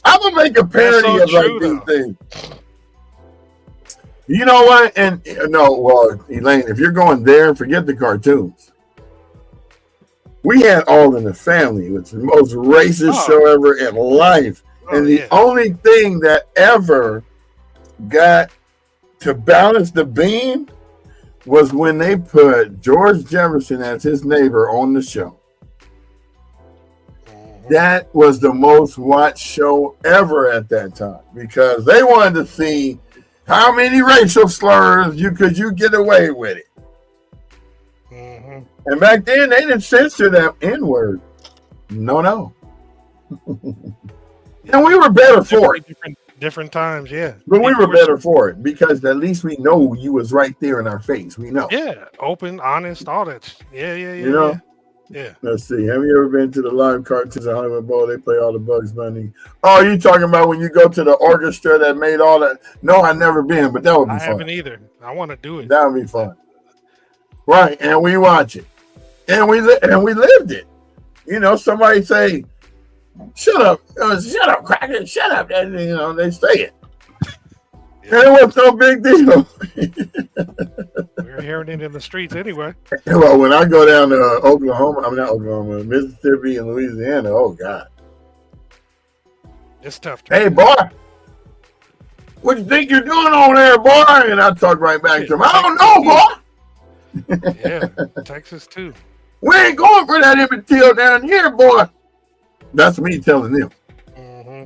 I'm gonna make a parody of like these things. You know what? And Elaine, if you're going there, forget the cartoons. We had All in the Family, which is the most racist show ever in life. And the only thing that ever got to balance the beam was when they put George Jefferson as his neighbor on the show. That was the most watched show ever at that time because they wanted to see how many racial slurs you get away with it. Mm-hmm. And back then they didn't censor that N-word. No. And we were better for it. Different times, yeah. But we were better for it because at least we know you was right there in our face. We know. Yeah, open, honest, all that. Yeah. You know? Yeah. Let's see. Have you ever been to the live cartoons at Hollywood Bowl? They play all the Bugs Bunny. Oh, you talking about when you go to the orchestra that made all that? No, I've never been, but that would be fun. I haven't either. I want to do it. That would be fun. Right, and we watch it. And we lived it. You know, somebody say, shut up, cracker, shut up. And, you know, they say it. Yeah. And it was no big deal. We're hearing it in the streets anyway. Well, when I go down to Mississippi and Louisiana, oh, God. It's tough. Hey, boy, what you think you're doing over there, boy? And I talk right back to him. I don't know, boy. Yeah, Texas, too. We ain't going for that Emmett down here, boy. That's me telling them. Mm-hmm.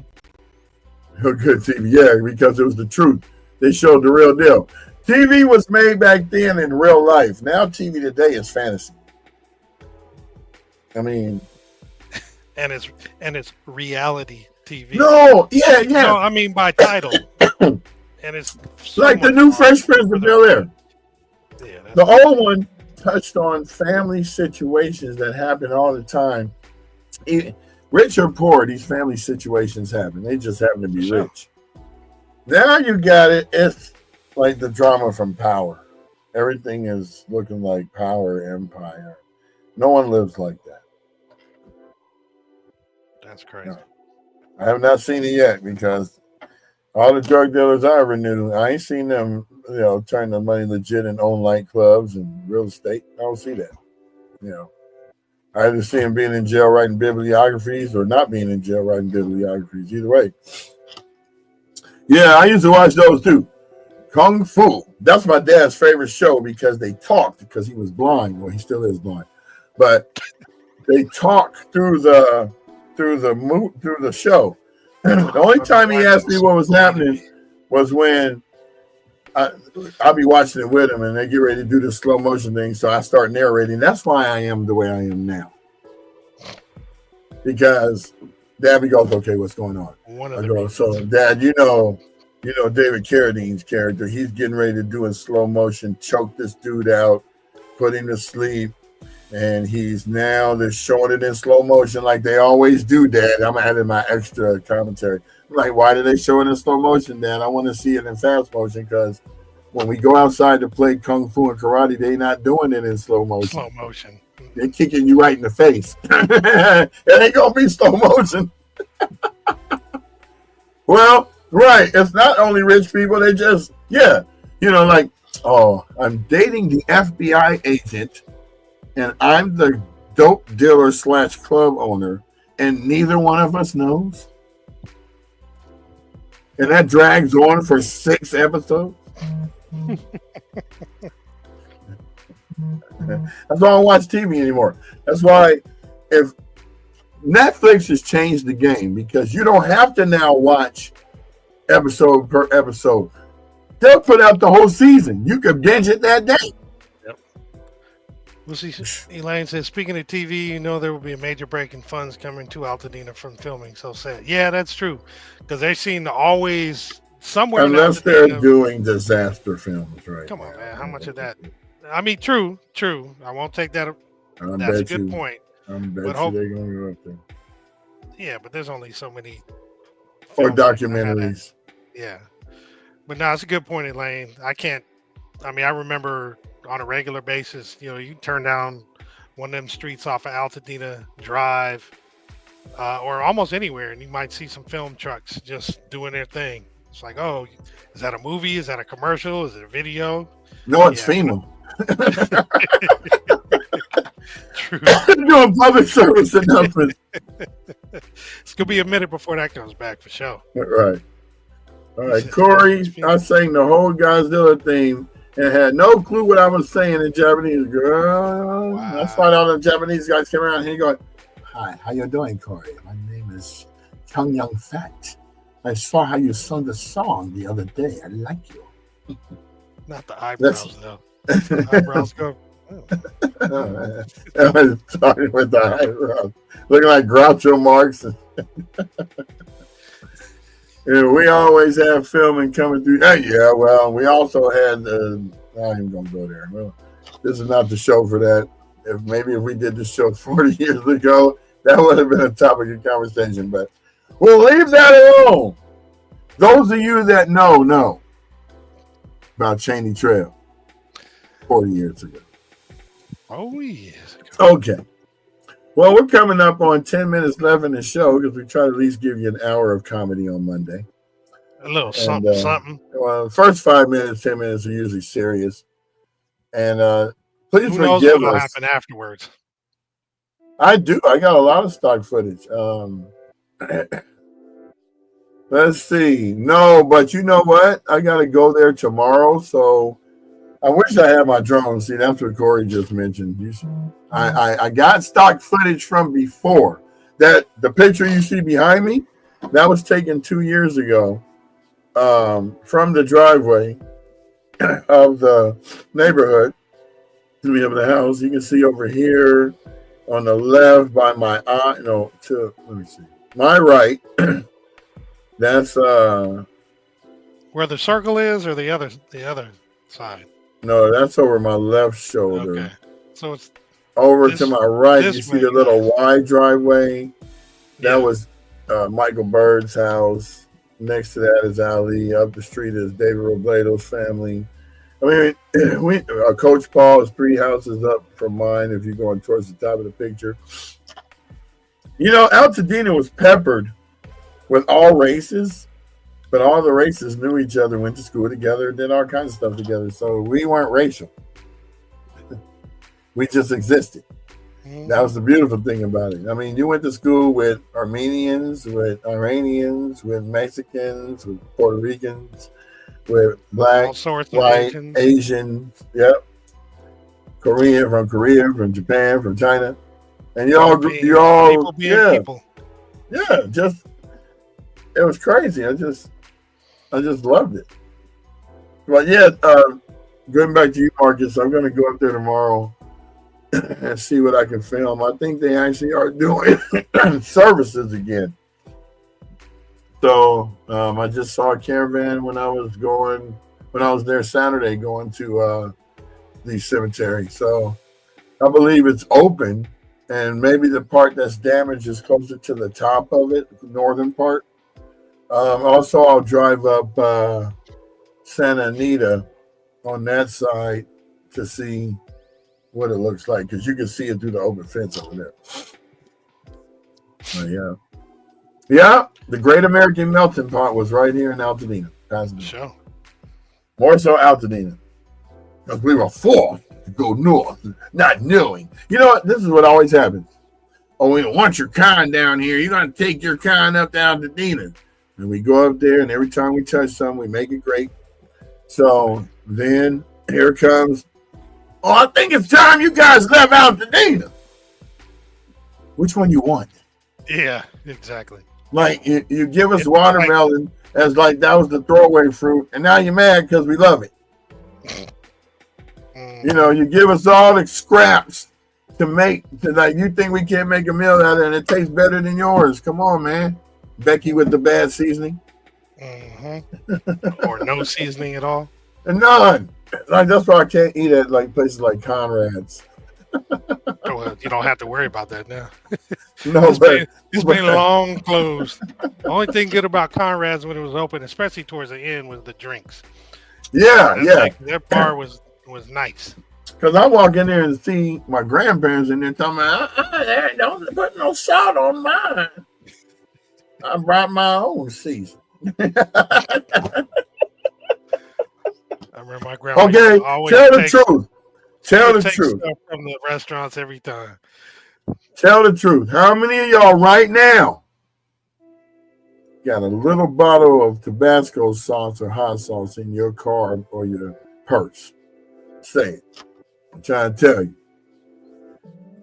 Good TV, yeah, because it was the truth. They showed the real deal. TV was made back then in real life. Now TV today is fantasy. I mean, and it's reality TV. No, yeah. No, I mean by title. And it's so like the new Fresh Prince of Bel-Air. Yeah, the old one touched on family situations that happen all the time. Rich or poor, these family situations happen. They just happen to be rich. Now you got it. It's like the drama from Power. Everything is looking like Power Empire. No one lives like that. That's crazy. No. I have not seen it yet because all the drug dealers I ever knew, I ain't seen them, turn their money legit and own nightclubs and real estate. I don't see that. I either see them being in jail writing bibliographies or not being in jail writing bibliographies. Either way. Yeah, I used to watch those too. Kung Fu. That's my dad's favorite show because they talked because he was blind. Well, he still is blind. But they talk through the show. The only time he asked me what was happening was when I'll be watching it with him and they get ready to do the slow motion thing. So I start narrating. That's why I am the way I am now. Because Dad goes, okay, what's going on? I go, so Dad, you know David Carradine's character, he's getting ready to do in slow motion, choke this dude out, put him to sleep. And they're showing it in slow motion like they always do, Dad. I'm adding my extra commentary. I'm like, why do they show it in slow motion, Dad? I want to see it in fast motion because when we go outside to play Kung Fu and karate, they're not doing it in slow motion. Slow motion. They're kicking you right in the face. It ain't going to be slow motion. Well, right. It's not only rich people. They just, like, oh, I'm dating the FBI agent. And I'm the dope dealer / club owner, and neither one of us knows. And that drags on for 6 episodes. That's why I don't watch TV anymore. That's why if Netflix has changed the game because you don't have to now watch episode per episode. They'll put out the whole season. You could binge it that day. Well, see, Elaine says, speaking of TV, there will be a major break in funds coming to Altadena from filming. So sad. Yeah, that's true. Because they seem to always, somewhere unless they're doing disaster films, right? Come on, man. How much of that? I mean, true. I won't take that. That's a good point. I bet they're going to go up there. Yeah, but there's only so many. Or documentaries. Yeah. But no, it's a good point, Elaine. I remember on a regular basis, you turn down one of them streets off of Altadena Drive or almost anywhere, and you might see some film trucks just doing their thing. It's like, oh, is that a movie? Is that a commercial? Is it a video? No, it's FEMA. True. Doing public service announcement. It's going to be a minute before that comes back for sure. Right. All right, Corey, I sang the whole Godzilla theme and had no clue what I was saying in Japanese. Girl, Wow. that's why all the Japanese guys came around here going, "Hi, how you doing, Corey? My name is Chung Young Fat. I saw how you sung the song the other day. I like you." Not the eyebrows, though. The eyebrows go. I was talking with the eyebrows, looking like Groucho Marx. And we always have filming coming through. Yeah, well, we also had. I'm even gonna go there. Well, this is not the show for that. If we did this show 40 years ago, that would have been a topic of conversation. But we'll leave that alone. Those of you that know about Cheney Trail 40 years ago. Oh, yes. Okay. Well, we're coming up on 10 minutes left in the show because we try to at least give you an hour of comedy on Monday. A little something. Well, the first 5 minutes, 10 minutes are usually serious. And please Who knows forgive what'll us. happen afterwards? I do. I got a lot of stock footage. Let's see. No, but you know what? I got to go there tomorrow. So I wish I had my drone. See, that's what Corey just mentioned. I got stock footage from before. That the picture you see behind me, that was taken 2 years ago from the driveway of the neighborhood of the house. You can see over here on the left by my eye. No, let me see. My right. That's Where the circle is, or the other side? No, that's over my left shoulder. Okay, so it's over to my right. You see the little nice. wide driveway. That was Michael Bird's house. Next to that is Ali. Up the street is David Robledo's family. I mean, Coach Paul is 3 houses up from mine. If you're going towards the top of the picture, you know, Altadena was peppered with all races, but all the races knew each other, went to school together, did all kinds of stuff together. So we weren't racial. We just existed. That was the beautiful thing about it. I mean, you went to school with Armenians, with Iranians, with Mexicans, with Puerto Ricans, with black, white, Asians, yep. From Korea, from Japan, from China. And you all people. Yeah, just it was crazy. I just loved it. But yeah, going back to you, Marcus, I'm going to go up there tomorrow and see what I can film. I think they actually are doing services again. So I just saw a caravan when I was there Saturday going to the cemetery. So I believe it's open, and maybe the part that's damaged is closer to the top of it, the northern part. Also, I'll drive up Santa Anita on that side to see what it looks like, because you can see it through the open fence over there. Yeah, the Great American Melting Pot was right here in Altadena. Sure. More so Altadena, because we were forced to go north, not knowing. You know what? This is what always happens. Oh, we don't want your kind down here. You're going to take your kind up to Altadena. And we go up there, and every time we touch something, we make it great. So then here comes, I think it's time you guys left Altadena. Which one you want? Yeah, exactly. Like, you give us watermelon as like that was the throwaway fruit, and now you're mad because we love it. You know, you give us all the scraps to like you think we can't make a meal out of it, and it tastes better than yours. Come on, man. Becky with the bad seasoning. Or no seasoning at all. And none. Like, that's why I can't eat at like places like Conrad's. Well, you don't have to worry about that now. No, it's been long closed. The only thing good about Conrad's when it was open, especially towards the end, was the drinks. Yeah. Like, their bar was nice. Because I walk in there and see my grandparents in there telling me, don't put no salt on mine. I brought my own season. I remember my grandma. Okay, tell the truth. Tell the truth. Stuff from the restaurants every time. Tell the truth. How many of y'all right now got a little bottle of Tabasco sauce or hot sauce in your car or your purse? Say it. I'm trying to tell you.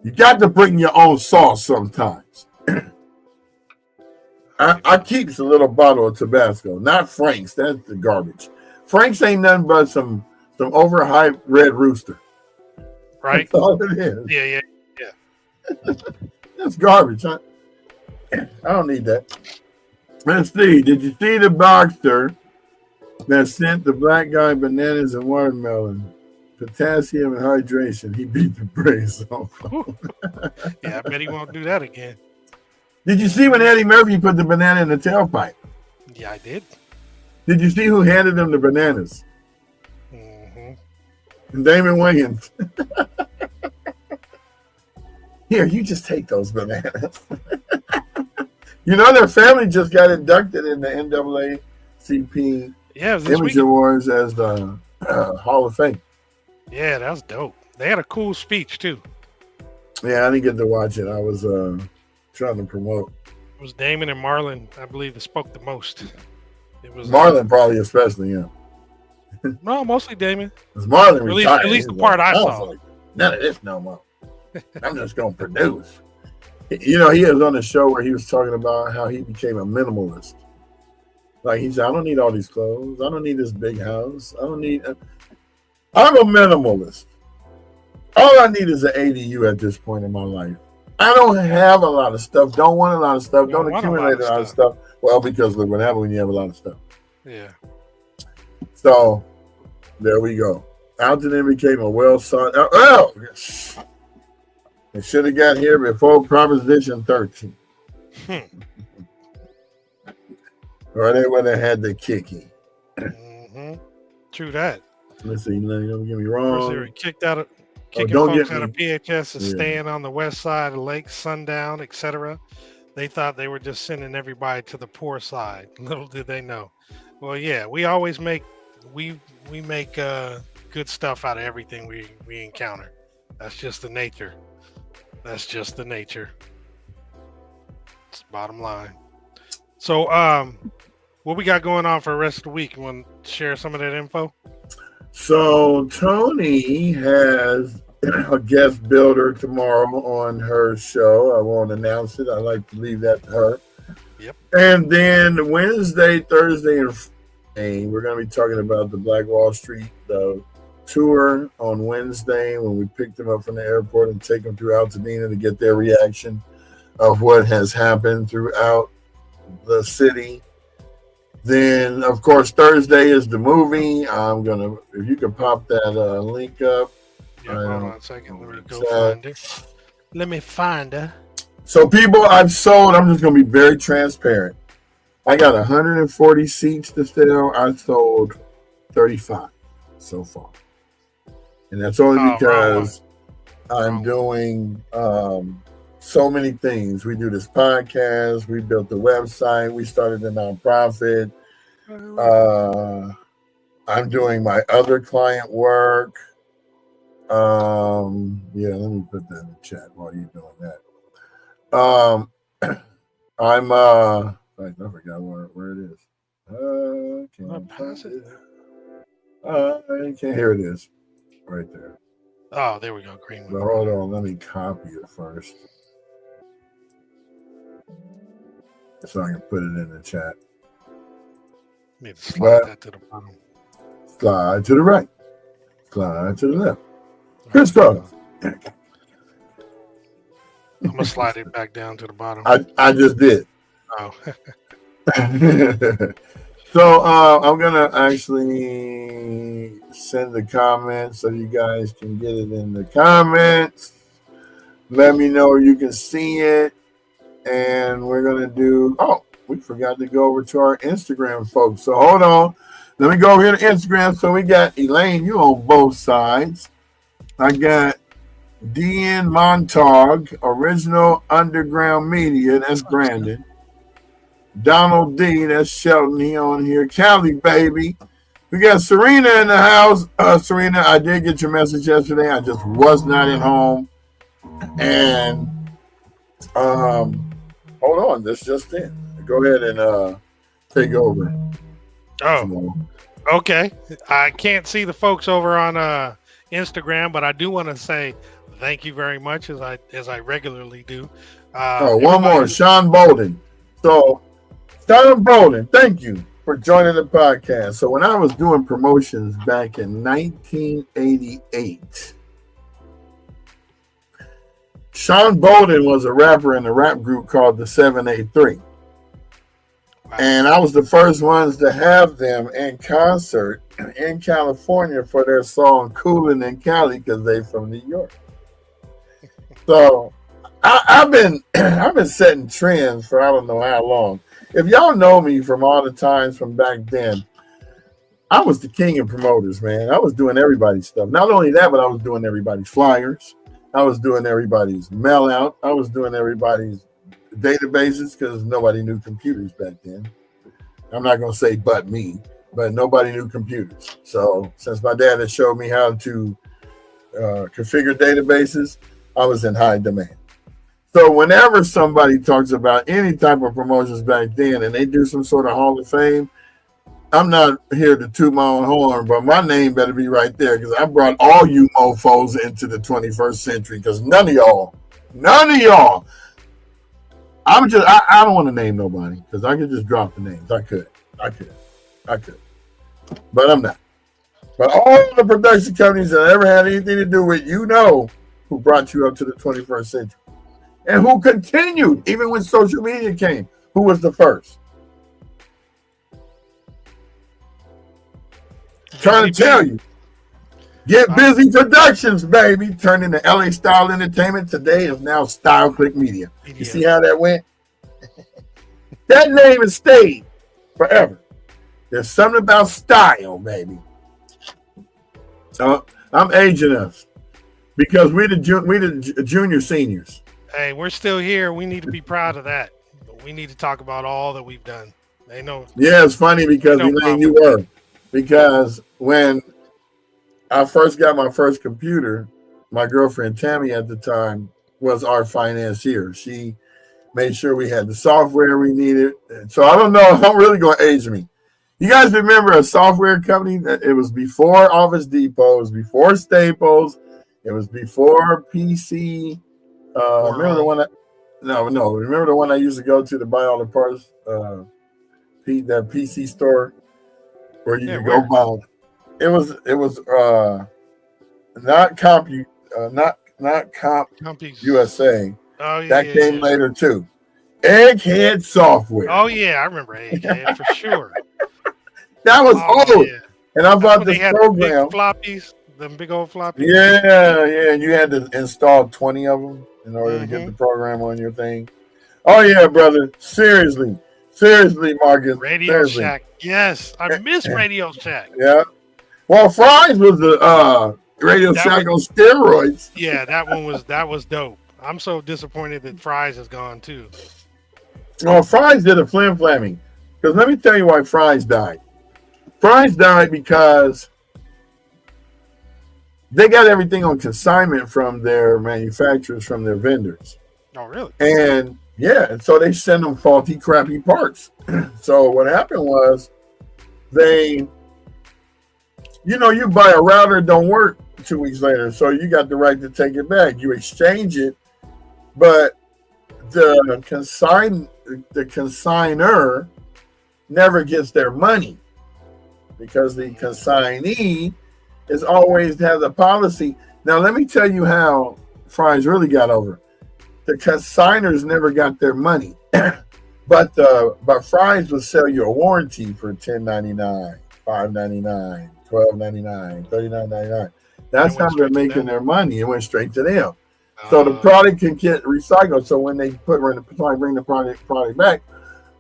You got to bring your own sauce sometimes. I keeps a little bottle of Tabasco, not Frank's. That's the garbage. Frank's ain't nothing but some overhyped Red Rooster. Right? That's all it is. Yeah. That's garbage. I don't need that. Let's see. Did you see the boxer that sent the black guy bananas and watermelon? Potassium and hydration. He beat the brakes off. Yeah, I bet he won't do that again. Did you see when Eddie Murphy put the banana in the tailpipe? Yeah, I did. Did you see who handed him the bananas? Mm-hmm. Damon Wayans. Here, you just take those bananas. You know, their family just got inducted in the NAACP Image Awards as the Hall of Fame. Yeah, that was dope. They had a cool speech, too. Yeah, I didn't get to watch it. I was trying to promote. It was Damon and Marlon, I believe, that spoke the most. It was Marlon, probably especially, yeah. No, mostly Damon. Because Marlon retired. At least the part I saw. Like, none of this no more. I'm just going to produce. You know, he was on a show where he was talking about how he became a minimalist. Like, he said, I don't need all these clothes. I don't need this big house. I'm a minimalist. All I need is an ADU at this point in my life. I don't have a lot of stuff. Don't want a lot of stuff. Don't accumulate a lot of stuff. Well, because look what happens when you have a lot of stuff. Yeah. So, there we go. Alton then became a well-sought. Oh! They should have got here before Proposition 13. Or they would have had the kicky. Mm-hmm. True that. Let's see. Don't get me wrong. They were kicking folks out of PHS and staying on the west side of Lake Sundown, etc. They thought they were just sending everybody to the poor side. Little did they know. Well, yeah, we always make good stuff out of everything we encounter. That's just the nature. It's the bottom line. So, what we got going on for the rest of the week? You want to share some of that info? So, Tony has a guest builder tomorrow on her show. I won't announce it. I like to leave that to her. Yep. And then Wednesday, Thursday, and Friday, we're going to be talking about the Black Wall Street tour on Wednesday when we pick them up from the airport and take them through Altadena to get their reaction of what has happened throughout the city. Then, of course, Thursday is the movie. If you could pop that link up. Yeah, hold on a second. Let me go find it. Let me find her. So, people, I've sold. I'm just going to be very transparent. I got 140 seats to sell. I sold 35 so far. And that's only because I'm doing so many things. We do this podcast. We built the website. We started a nonprofit. I'm doing my other client work. Let me put that in the chat while you're doing that. I forgot where it is. Here it is. Right there. Oh, there we go. Green. But hold on, let me copy it first. So I can put it in the chat. Maybe slide that to the bottom. Slide to the right. Slide to the left. Crisscross. I'm gonna slide it back down to the bottom. I just did. Oh. So I'm gonna actually send the comments so you guys can get it in the comments. Let me know you can see it, and we're gonna do. Oh, we forgot to go over to our Instagram, folks. So hold on, let me go over here to Instagram. So we got Elaine, you on both sides. I got DN Montauk, Original Underground Media. That's Brandon. Donald D, that's Shelton. He on here. Cali, baby. We got Serena in the house. Serena, I did get your message yesterday. I just was not at home. And hold on, this just in. Go ahead and take over. Oh, okay. I can't see the folks over on Instagram, but I do want to say thank you very much, as I regularly do. Oh, one more, Everybody, Sean Bolden. So, Sean Bolden, thank you for joining the podcast. So, when I was doing promotions back in 1988, Sean Bolden was a rapper in a rap group called the 783. wow. And I was the first ones to have them in concert in California for their song Coolin' in Cali because they from New York. So I've been I've been setting trends for I don't know how long. If y'all know me from all the times from back then, I was the king of promoters, man. I was doing everybody's stuff. Not only that, but I was doing everybody's flyers. I was doing everybody's mail out. I was doing everybody's databases because nobody knew computers back then. I'm not going to say but me, but nobody knew computers. So since my dad had showed me how to configure databases, I was in high demand. So whenever somebody talks about any type of promotions back then and they do some sort of Hall of Fame, I'm not here to toot my own horn, but my name better be right there because I brought all you mofos into the 21st century because none of y'all, I don't want to name nobody because I could just drop the names. I could. But I'm not. But all the production companies that ever had anything to do with who brought you up to the 21st century and who continued even when social media came. Who was the first? Trying to tell you. Get Busy Productions, baby. Turned into LA Style Entertainment. Today is now Style Click Media. You see how that went? That name has stayed forever. There's something about style, baby. So I'm aging us because we the junior seniors. Hey, we're still here. We need to be proud of that. We need to talk about all that we've done. They know. Yeah, it's funny because Elaine, you were. Because when I first got my first computer, my girlfriend Tammy at the time was our financier. She made sure we had the software we needed. So I don't know if I'm really going to age me. You guys remember a software company that it was before Office Depot, it was before Staples, it was before PC. Remember the one remember the one I used to go to buy all the parts? That PC store where you could go buy. It was not Comp USA. Oh, yeah, that came later too. Egghead Software. Oh yeah, I remember Egghead for sure. That was old. Yeah. And I bought this program. Them big old floppies. Yeah, and you had to install 20 of them in order to get the program on your thing. Oh yeah, brother. Seriously, Marcus. Radio Shack. Yes, I miss Radio Shack. Yeah. Well, Fry's was the Radio Shack on steroids. Yeah, that was dope. I'm so disappointed that Fry's is gone too. Well, Fry's did a flamming. Because let me tell you why Fry's died. Fry's died because they got everything on consignment from their manufacturers, from their vendors. Oh, really? And and so they send them faulty, crappy parts. So what happened was you buy a router, it don't work 2 weeks later. So you got the right to take it back. You exchange it, but the consignor never gets their money because the consignee is always has a policy. Now, let me tell you how Fry's really got over. The consignors never got their money, but Fry's will sell you a warranty for $10.99, $5.99, $12.99, $39.99. That's how they're making their money. It went straight to them. So the product can get recycled. So when they bring the product back,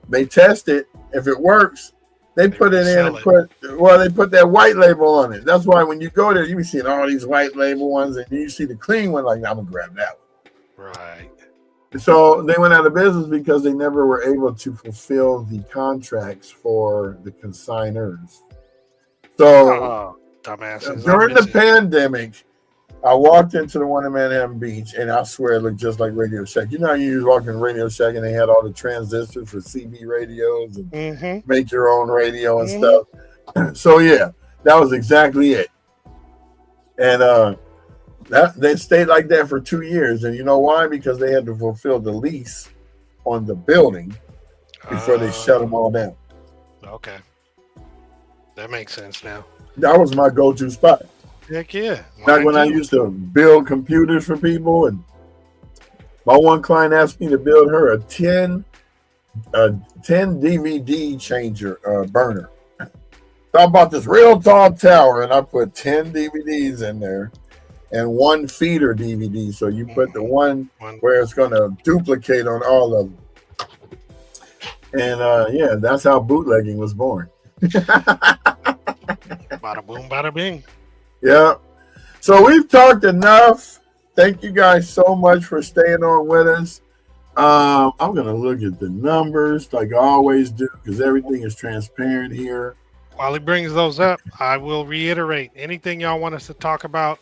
they test it. If it works, they put it in and they put that white label on it. That's why when you go there, you be seeing all these white label ones, and you see the clean one, like, I'm gonna grab that one. Right. So they went out of business because they never were able to fulfill the contracts for the consignors. So dumbasses. During the pandemic, I walked into the one in Manhattan Beach, and I swear it looked just like Radio Shack. You know how you walk in Radio Shack and they had all the transistors for CB radios and make your own radio and stuff. So yeah, that was exactly it. And that they stayed like that for 2 years. And you know why? Because they had to fulfill the lease on the building before they shut them all down. Okay. That makes sense now. That was my go-to spot. Heck yeah. Back Mine when I too. used to build computers for people, and my one client asked me to build her a 10 DVD changer burner. So I bought this real tall tower and I put 10 DVDs in there and one feeder DVD. So you put the one where it's going to duplicate on all of them. And yeah, that's how bootlegging was born. Bada boom, bada bing. Yeah. So we've talked enough. Thank you guys so much for staying on with us. I'm going to look at the numbers like I always do because everything is transparent here. While he brings those up, I will reiterate anything y'all want us to talk about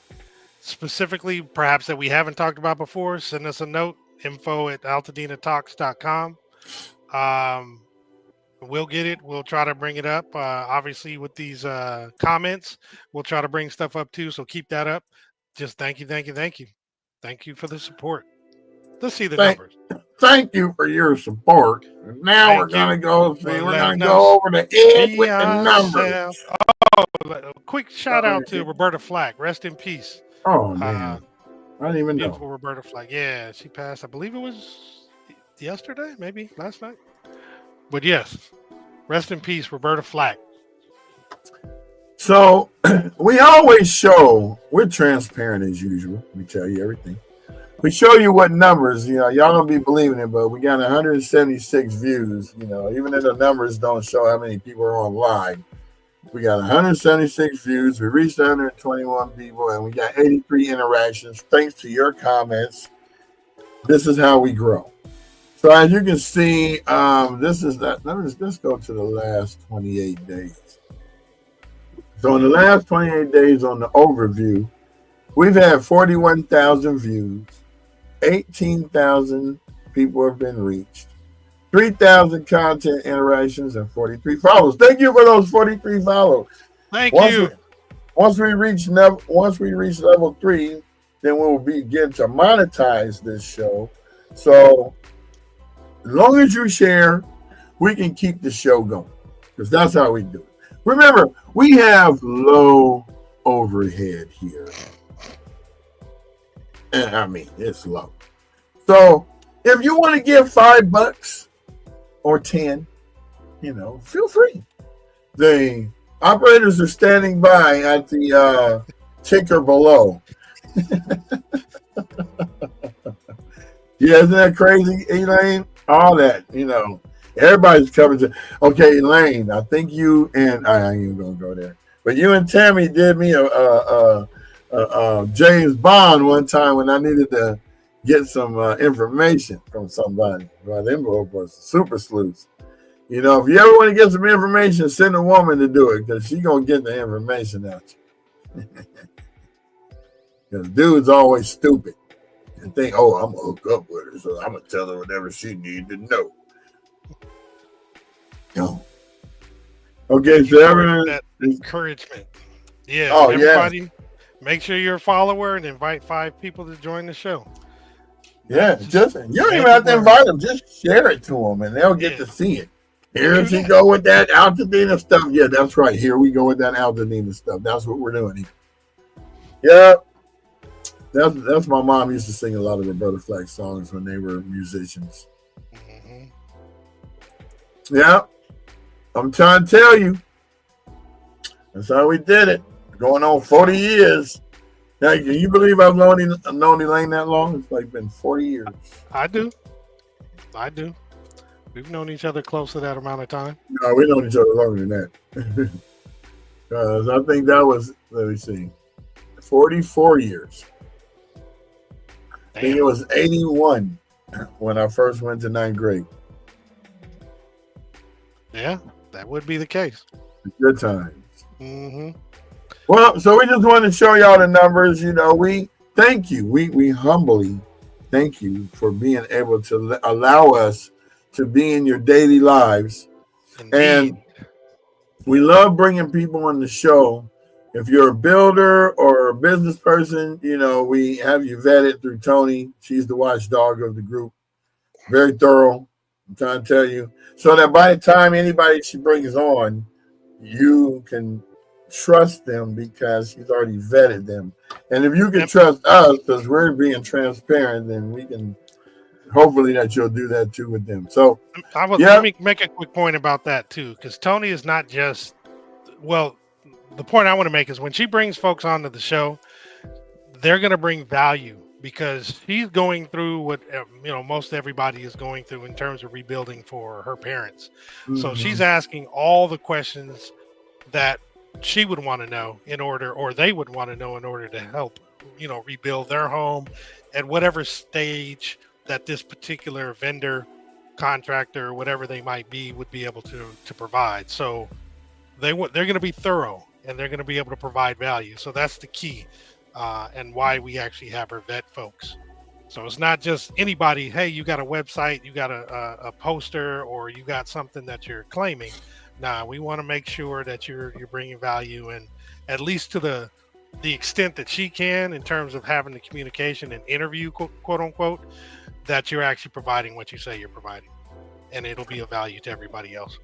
specifically, perhaps that we haven't talked about before, send us a note, info@altadinatalks.com. We'll get it. We'll try to bring it up. Obviously, with these comments, we'll try to bring stuff up too. So keep that up. Just thank you. Thank you for the support. Let's see the numbers. Thank you for your support. And now Thank we're gonna you go for see. We're letting gonna go us over the end be with the numbers. ourselves. Oh, a quick shout out to Roberta Flack. Rest in peace. Oh man, I didn't even know. Beautiful Roberta Flack. Yeah, she passed. I believe it was yesterday, maybe last night. But yes, rest in peace, Roberta Flack. So we always show we're transparent as usual. We tell you everything. We show you what numbers, y'all don't be believing it, but we got 176 views. Even if the numbers don't show how many people are on live, we got 176 views. We reached 121 people, and we got 83 interactions. Thanks to your comments, this is how we grow. So as you can see, this is that. Let's go to the last 28 days. So in the last 28 days on the overview, we've had 41,000 views, 18,000 people have been reached, 3,000 content interactions, and 43 follows. Thank you for those 43 follows. Thank you. Once we reach level 3, then we'll begin to monetize this show. So as long as you share, we can keep the show going because that's how we do it. Remember, we have low overhead here. And I mean, it's low. So if you want to give $5 or 10, feel free. The operators are standing by at the ticker below. Yeah, isn't that crazy, Elaine? All that, everybody's coming to. Okay, Elaine, I think you and I ain't even gonna go there, but you and Tammy did me a James Bond one time when I needed to get some information from somebody. Well, the envelope was super sleuths. If you ever want to get some information, send a woman to do it because she's gonna get the information out you. Because dudes always stupid and think, oh, I'm gonna hook up with her, so I'm gonna tell her whatever she needs to know. No. Okay, so everyone, that encouragement. Yeah. Oh, everybody, make sure you're a follower and invite 5 people to join the show. Yeah, you don't even have to invite them. Just share it to them, and they'll get to see it. Here she go with that Altadena stuff. Yeah, that's right. Here we go with that Altadena stuff. That's what we're doing here. Yeah, that's my mom used to sing a lot of Roberta Flack songs when they were musicians. Mm-hmm. Yeah, I'm trying to tell you. That's how we did it. Going on 40 years. Now, can you believe I've known Elaine that long? It's like been 40 years. I do. We've known each other close to that amount of time. No, we've known each other longer than that. Because I think that was, let me see, 44 years. Damn. I think it was 81 when I first went to 9th grade. Yeah, that would be the case. Good times. Mm-hmm. Well, so we just wanted to show y'all the numbers. We thank you. We humbly thank you for being able to allow us to be in your daily lives. Indeed. And we love bringing people on the show If you're a builder or a business person, we have you vetted through Tony. She's the watchdog of the group. Very thorough, I'm trying to tell you. So that by the time anybody she brings on, you can trust them because she's already vetted them. And if you can trust us because we're being transparent, then we can hopefully that you'll do that too with them. So let me make a quick point about that too, because Tony is not just, well, the point I want to make is when she brings folks onto the show, they're going to bring value because she's going through what most everybody is going through in terms of rebuilding for her parents. Mm-hmm. So she's asking all the questions that she would want to know or they would want to know in order to help, rebuild their home at whatever stage that this particular vendor, contractor, or whatever they might be, would be able to provide. So they're going to be thorough and they're going to be able to provide value. So that's the key, and why we actually have her vet folks. So it's not just anybody. Hey, you got a website, you got a poster, or you got something that you're claiming. Nah, we want to make sure that you're bringing value, and at least to the extent that she can, in terms of having the communication and interview, quote unquote, that you're actually providing what you say you're providing, and it'll be of value to everybody else.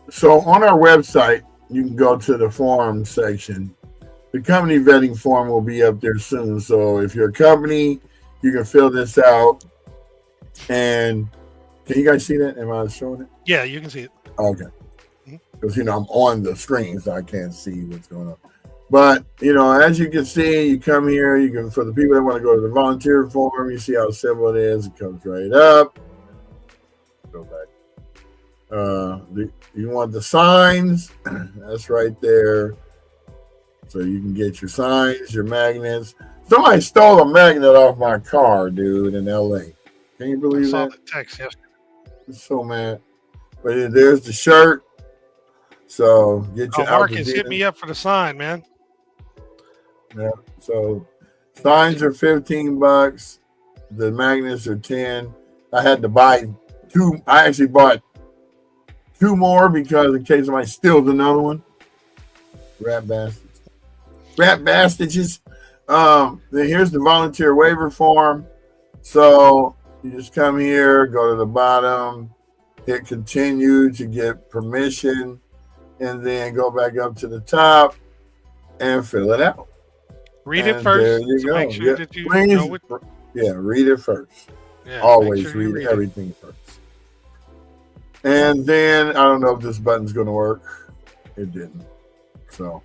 So on our website, you can go to the form section. The company vetting form will be up there soon. So if you're a company, you can fill this out. And can you guys see that? Am I showing it? Yeah, you can see it. Okay. Because, I'm on the screen, so I can't see what's going on. But, as you can see, you come here, you can, for the people that want to go to the volunteer form, you see how simple it is. It comes right up. Go back. You want the signs, that's right there. So you can get your signs, your magnets. Somebody stole a magnet off my car, dude, in LA. Can you believe that? I saw the text yesterday. I'm so mad. But there's the shirt. So get your Marcus, hit me up for the sign, man. Yeah. So signs are $15. The magnets are 10. I had to buy 2. I actually bought 2 more because in case somebody steals another one. Rat bastards. Then here's the volunteer waiver form. So you just come here, go to the bottom, hit continue to get permission, and then go back up to the top and fill it out. Read it first. There you go. Make sure that you know what... Yeah, read it first. Yeah, always read everything first. And then I don't know if this button's going to work. It didn't. So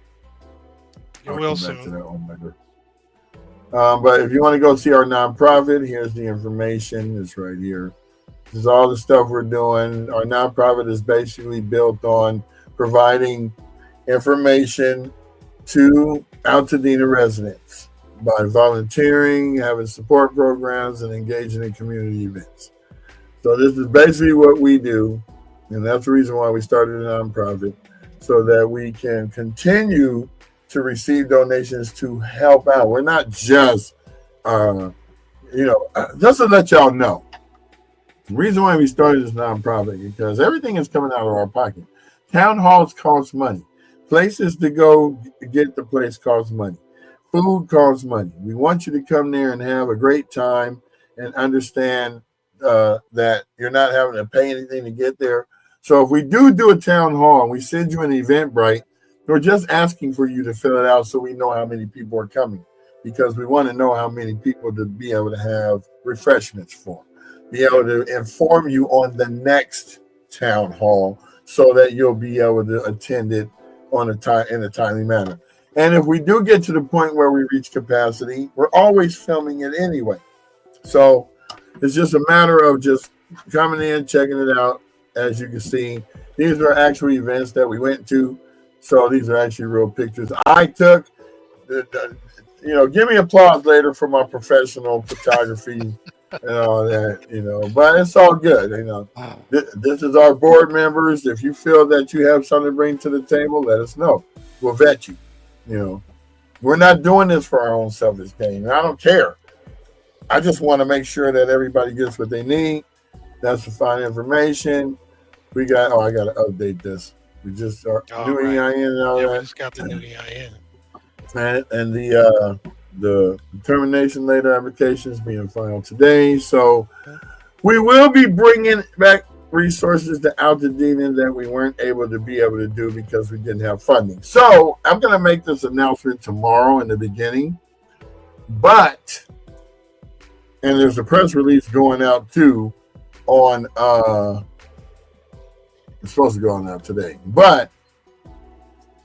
it will soon. But if you want to go see our nonprofit, here's the information. It's right here. This is all the stuff we're doing. Our nonprofit is basically built on providing information to Altadena residents by volunteering, having support programs, and engaging in community events. So this is basically what we do, and that's the reason why we started a nonprofit, so that we can continue to receive donations to help out. We're not just, just to let y'all know, the reason why we started this nonprofit is because everything is coming out of our pocket. Town halls cost money. Places to go get the place costs money. Food costs money. We want you to come there and have a great time and understand that you're not having to pay anything to get there. So if we do a town hall and we send you an Eventbrite, we're just asking for you to fill it out so we know how many people are coming, because we want to know how many people to be able to have refreshments for, be able to inform you on the next town hall so that you'll be able to attend it in a timely manner. And if we do get to the point where we reach capacity, we're always filming it anyway. So it's just a matter of just coming in, checking it out. As you can see, these are actual events that we went to. So these are actually real pictures I took. Give me applause later for my professional photography and all that, but it's all good. This is our board members. If you feel that you have something to bring to the table, let us know. We'll vet you. We're not doing this for our own selfish gain. I don't care. I just want to make sure that everybody gets what they need. That's the fine information. I got to update this. We just are Oh, new right. EIN and all Yeah, we that, just got the new EIN. and the termination later application is being filed today. So we will be bringing back resources to Altadena that we weren't able to do because we didn't have funding. So I'm going to make this announcement tomorrow in the beginning, but and there's a press release going out too on it's supposed to go on out today, but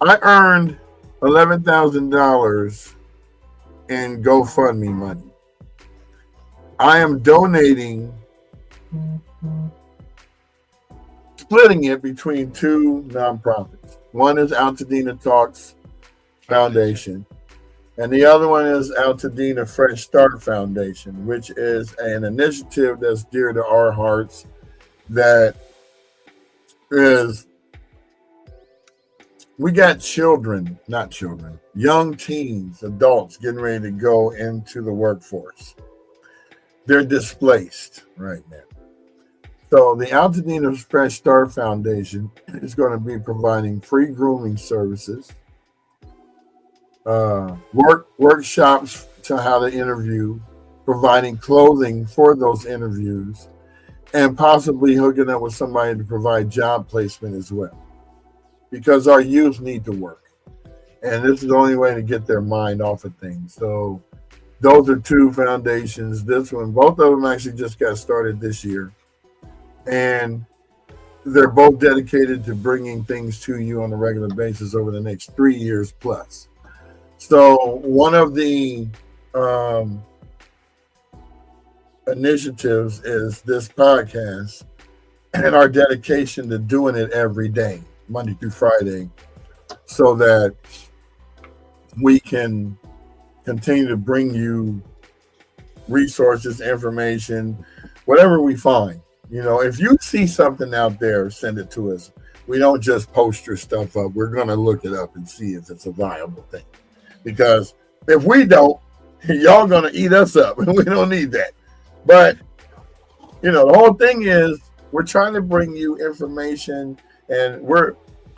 I earned $11,000 in GoFundMe money. I am donating, splitting it between two nonprofits. One is Altadena Talks Foundation, and the other one is Altadena Fresh Start Foundation, which is an initiative that's dear to our hearts that is, we got young teens, adults getting ready to go into the workforce. They're displaced right now. So the Altadena Fresh Start Foundation is going to be providing free grooming services, workshops to how to interview, providing clothing for those interviews, and possibly hooking up with somebody to provide job placement as well. Because our youth need to work. And this is the only way to get their mind off of things. So those are two foundations. This one, both of them actually just got started this year. And they're both dedicated to bringing things to you on a regular basis over the next 3 years plus. So one of the initiatives is this podcast and our dedication to doing it every day, Monday through Friday, so that we can continue to bring you resources, information, whatever we find. You know, if you see something out there, send it to us. We don't just post your stuff up. We're going to look it up and see if it's a viable thing. Because if we don't, y'all going to eat us up, and we don't need that. But, you know, the whole thing is we're trying to bring you information, and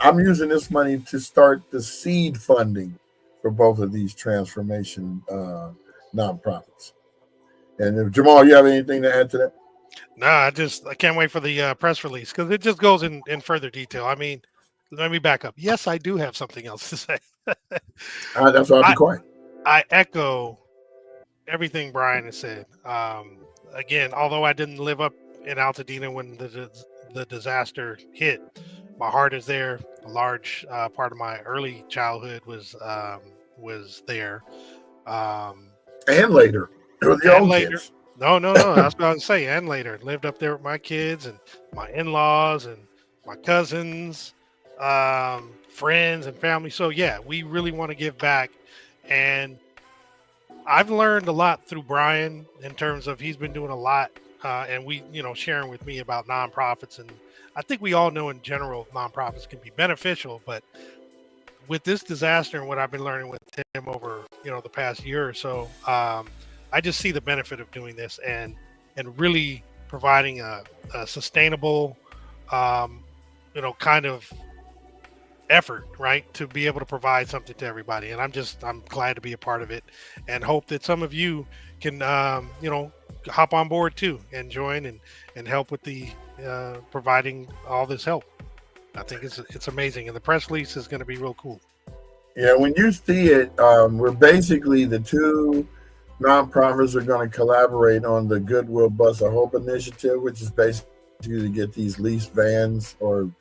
I'm using this money to start the seed funding for both of these transformation nonprofits. And if Jamal, you have anything to add to that? Nah, I can't wait for the press release because it just goes in further detail. I mean, let me back up. Yes, I do have something else to say. That's why I'll be I quiet. I echo everything Brian has said. Again, although I didn't live up in Altadena when the disaster hit, my heart is there. A large part of my early childhood was there. And later, with your And own later. kids. No. That's what I was saying. And later, lived up there with my kids and my in-laws and my cousins, friends and family. So yeah, we really want to give back. And I've learned a lot through Brian in terms of he's been doing a lot, and sharing with me about nonprofits. And I think we all know in general nonprofits can be beneficial, but with this disaster and what I've been learning with him over the past year or so, I just see the benefit of doing this and really providing a sustainable, kind of effort, right, to be able to provide something to everybody. And I'm glad to be a part of it, and hope that some of you can hop on board too and join and help with the providing all this help. I think it's amazing, and the press release is going to be real cool. Yeah, when you see it, we're basically the two nonprofits are going to collaborate on the Goodwill Bus of Hope initiative, which is basically to get these leased vans or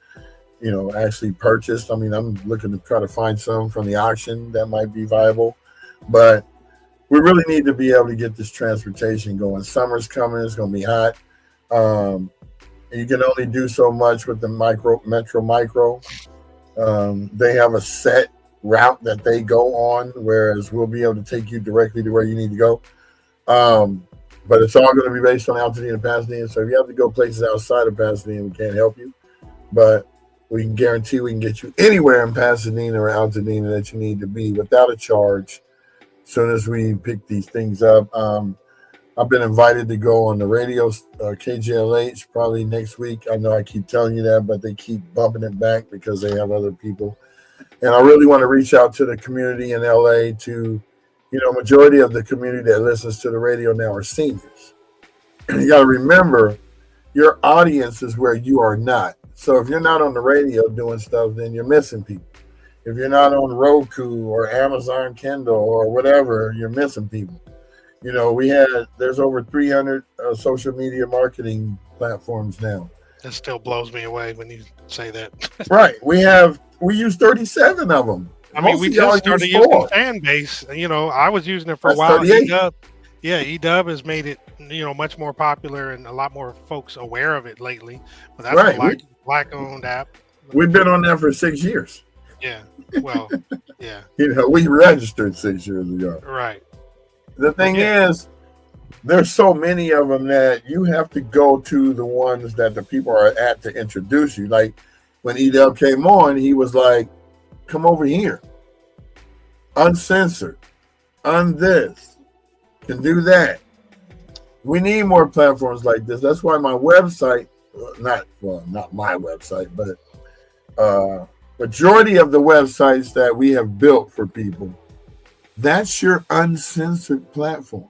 actually purchased. I mean, I'm looking to try to find some from the auction that might be viable, but we really need to be able to get this transportation going. Summer's coming; it's going to be hot. You can only do so much with the Metro Micro. They have a set route that they go on, whereas we'll be able to take you directly to where you need to go. But it's all going to be based on Altadena and Pasadena. So if you have to go places outside of Pasadena, we can't help you. But we can guarantee we can get you anywhere in Pasadena or Altadena that you need to be without a charge as soon as we pick these things up. I've been invited to go on the radio, KJLH, probably next week. I know I keep telling you that, but they keep bumping it back because they have other people. And I really want to reach out to the community in LA to, majority of the community that listens to the radio now are seniors. And you got to remember, your audience is where you are not. So if you're not on the radio doing stuff, then you're missing people. If you're not on Roku or Amazon Kindle or whatever, you're missing people. There's over 300 social media marketing platforms now. That still blows me away when you say that. Right. We use 37 of them. I mean, we just started using fan base. I was using it for a while. EDub has made it, much more popular and a lot more folks aware of it lately. But that's a black-owned app. We've been on there for 6 years. Yeah. Well, yeah. We registered 6 years ago. Right. The thing is, there's so many of them that you have to go to the ones that the people are at to introduce you. Like when Edel came on, he was like, come over here. Uncensored. This. Can do that. We need more platforms like this. That's why my website, not my website, but majority of the websites that we have built for people, that's your uncensored platform.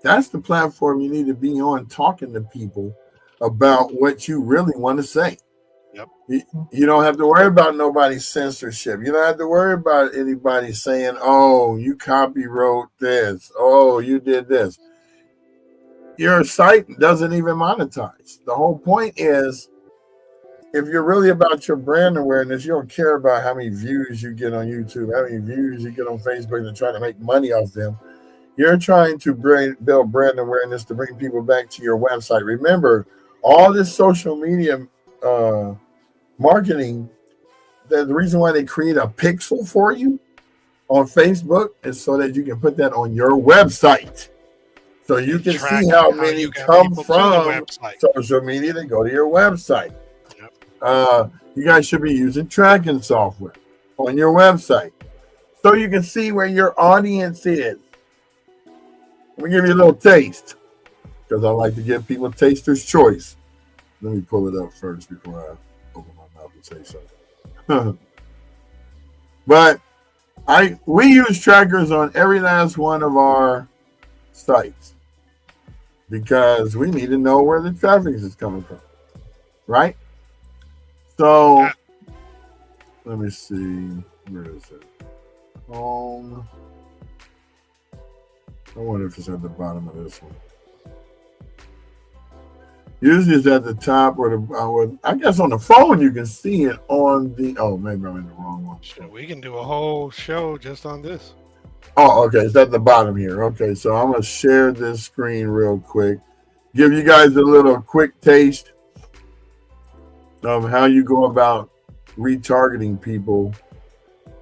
That's the platform you need to be on, talking to people about what you really want to say. Yep. You don't have to worry about nobody's censorship. You don't have to worry about anybody saying, oh, you copywrote this. Oh, you did this. Your site doesn't even monetize. The whole point is, if you're really about your brand awareness, you don't care about how many views you get on YouTube, how many views you get on Facebook, and trying to make money off them. You're trying to build brand awareness to bring people back to your website. Remember, all this social media marketing, the reason why they create a pixel for you on Facebook is so that you can put that on your website. So you can see how many come from social media that go to your website. You guys should be using tracking software on your website so you can see where your audience is. Let me give you a little taste because I like to give people taster's choice. Let me pull it up first before I open my mouth and say something. But we use trackers on every last one of our sites because we need to know where the traffic is coming from, right? So let me see. Where is it? Home. I wonder if it's at the bottom of this one. Usually it's at the top or I guess on the phone you can see it on the. Oh, maybe I'm in the wrong one. Sure, we can do a whole show just on this. Oh, okay. It's at the bottom here. Okay, so I'm gonna share this screen real quick. Give you guys a little quick taste of how you go about retargeting people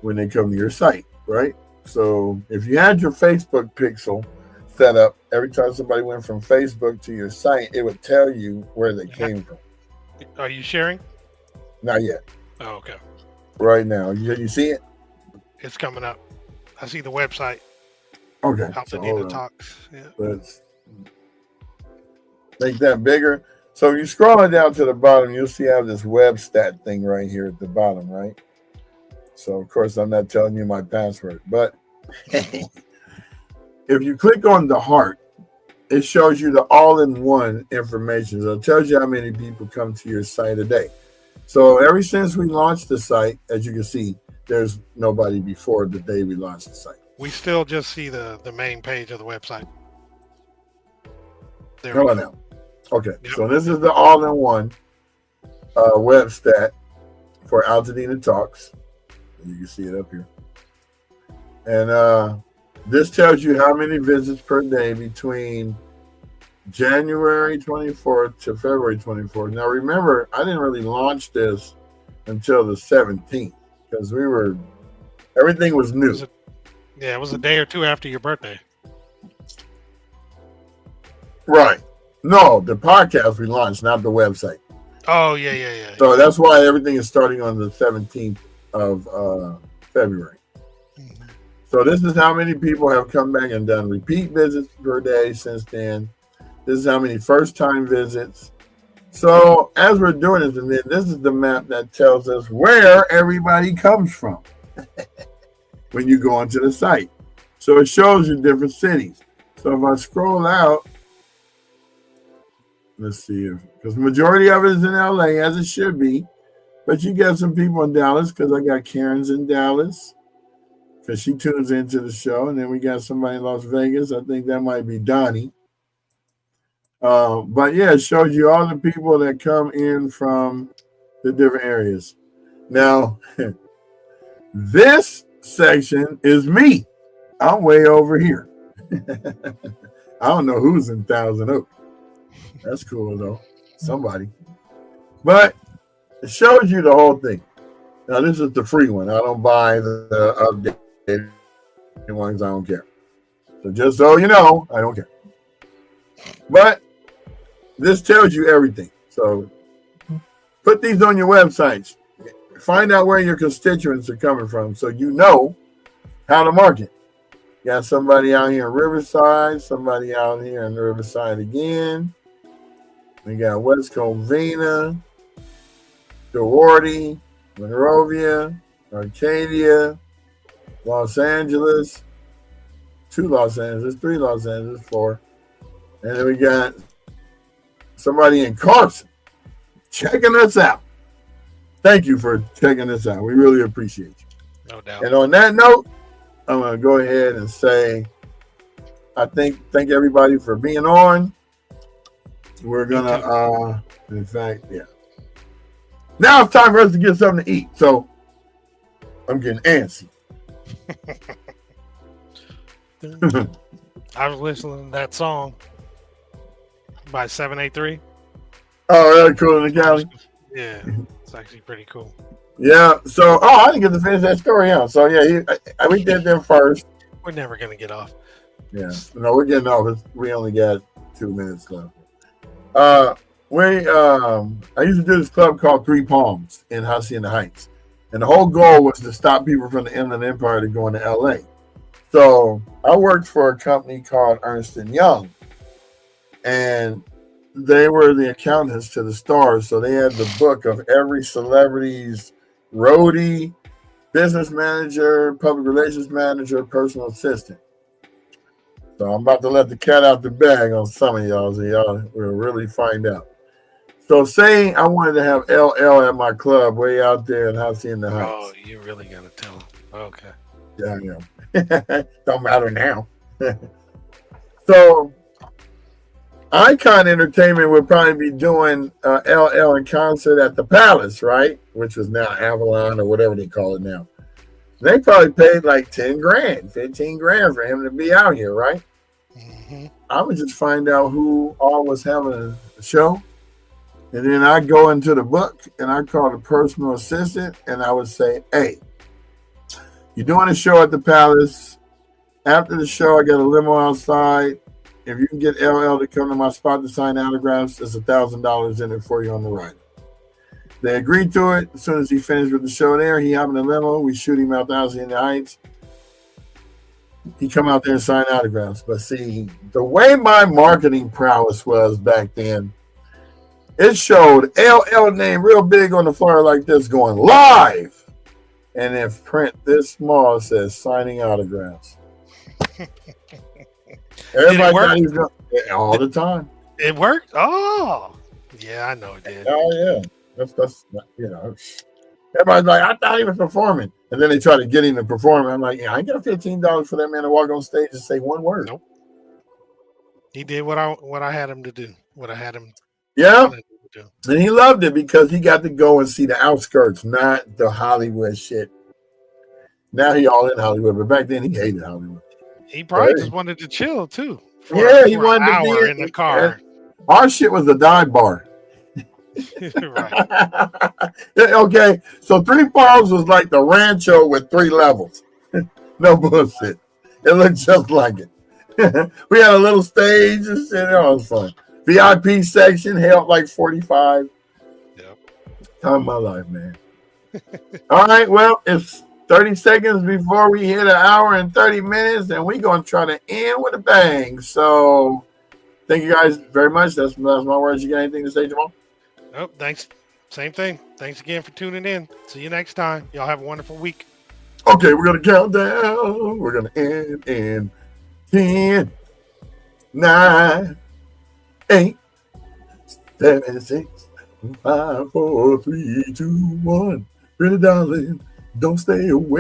when they come to your site, right? So if you had your Facebook pixel set up, every time somebody went from Facebook to your site, it would tell you where they came from. Are you sharing? Not yet. Oh, okay. Right now. You see it? It's coming up. I see the website. Okay. Altadena Talks. Yeah. Let's make that bigger. So if you scroll it down to the bottom, you'll see I have this web stat thing right here at the bottom, right? So, of course, I'm not telling you my password. But if you click on the heart, it shows you the all-in-one information. So it tells you how many people come to your site a day. So ever since we launched the site, as you can see, there's nobody before the day we launched the site. We still just see the main page of the website. There we go. Now. Okay, yep. So this is the all-in-one web stat for Altadena Talks. You can see it up here. And this tells you how many visits per day between January 24th to February 24th. Now, remember, I didn't really launch this until the 17th because everything was new. It was a day or two after your birthday. Right. No, the podcast we launched, not the website. Oh, yeah. So that's why everything is starting on the 17th of February. Mm-hmm. So this is how many people have come back and done repeat visits per day since then. This is how many first-time visits. So as we're doing this, and then this is the map that tells us where everybody comes from when you go onto the site. So it shows you different cities. So if I scroll out, let's see, because the majority of it is in LA, as it should be. But you get some people in Dallas, because I got Karen's in Dallas, because she tunes into the show. And then we got somebody in Las Vegas. I think that might be Donnie. But yeah, it shows you all the people that come in from the different areas. Now, this section is me. I'm way over here. I don't know who's in Thousand Oaks. That's cool, though. Somebody. But it shows you the whole thing. Now, this is the free one. I don't buy the updated ones. I don't care. So just so you know, I don't care. But this tells you everything. So put these on your websites. Find out where your constituents are coming from so you know how to market. Got somebody out here in Riverside, somebody out here in Riverside again. We got West Covina, Duarte, Monrovia, Arcadia, Los Angeles, 2 Los Angeles, 3 Los Angeles, 4. And then we got somebody in Carson checking us out. Thank you for checking us out. We really appreciate you. No doubt. And on that note, I'm going to go ahead and say, thank everybody for being on. We're going to, in fact, yeah. Now it's time for us to get something to eat. So I'm getting antsy. I was listening to that song by 783. Oh, that's cool in the county. Yeah, it's actually pretty cool. Yeah. So, I didn't get to finish that story out. So, yeah, we did them first. We're never going to get off. Yeah. No, we're getting off. We only got 2 minutes left. I used to do this club called Three Palms in Hacienda Heights. And the whole goal was to stop people from the Inland Empire to going to LA. So I worked for a company called Ernst & Young. And they were the accountants to the stars. So they had the book of every celebrity's roadie, business manager, public relations manager, personal assistant. So I'm about to let the cat out the bag on some of y'all, so y'all will really find out. So say I wanted to have LL at my club way out there in Hacienda Heights. Oh, you're really going to tell him. Okay. Yeah, I am. Don't matter now. So Icon Entertainment would probably be doing LL in concert at the Palace, right? Which is now Avalon or whatever they call it now. They probably paid like 10 grand, 15 grand for him to be out here, right? Mm-hmm. I would just find out who all was having a show. And then I go into the book and I call the personal assistant and I would say, hey, you're doing a show at the Palace. After the show, I got a limo outside. If you can get LL to come to my spot to sign autographs, there's $1,000 in it for you on the ride. They agreed to it. As soon as he finished with the show there, he hopped in the limo. We shoot him out in the Heights. He come out there and sign autographs. But see, the way my marketing prowess was back then, it showed LL name real big on the flyer like this going live. And if print this small says signing autographs. Everybody thought he was going all the time. It worked? Oh, yeah, I know it did. Oh, yeah. That's you know, everybody's like, I thought he was performing. And then they try to get him to perform. I'm like, yeah, I ain't got $15 for that man to walk on stage and say one word. Nope. He did what I had him to do. What I had him yeah. to do. And he loved it because he got to go and see the outskirts, not the Hollywood shit. Now he all in Hollywood, but back then he hated Hollywood. He probably just wanted to chill too. He wanted to be in the car. Our shit was a dive bar. Right. Okay, so Three Palms was like the Rancho with 3 levels. No bullshit. It looked just like it. We had a little stage and shit. It was fun. VIP section held like 45. Yep. Time of my life, man. All right, well, it's 30 seconds before we hit an hour and 30 minutes, and we're going to try to end with a bang. So thank you guys very much. That's my words. You got anything to say, Jamal? Nope. Thanks. Same thing. Thanks again for tuning in. See you next time. Y'all have a wonderful week. Okay, we're going to count down. We're going to end in 10, 9, 8, 7, 6, 5, 4, 3, 2, 1. Pretty darling, don't stay away.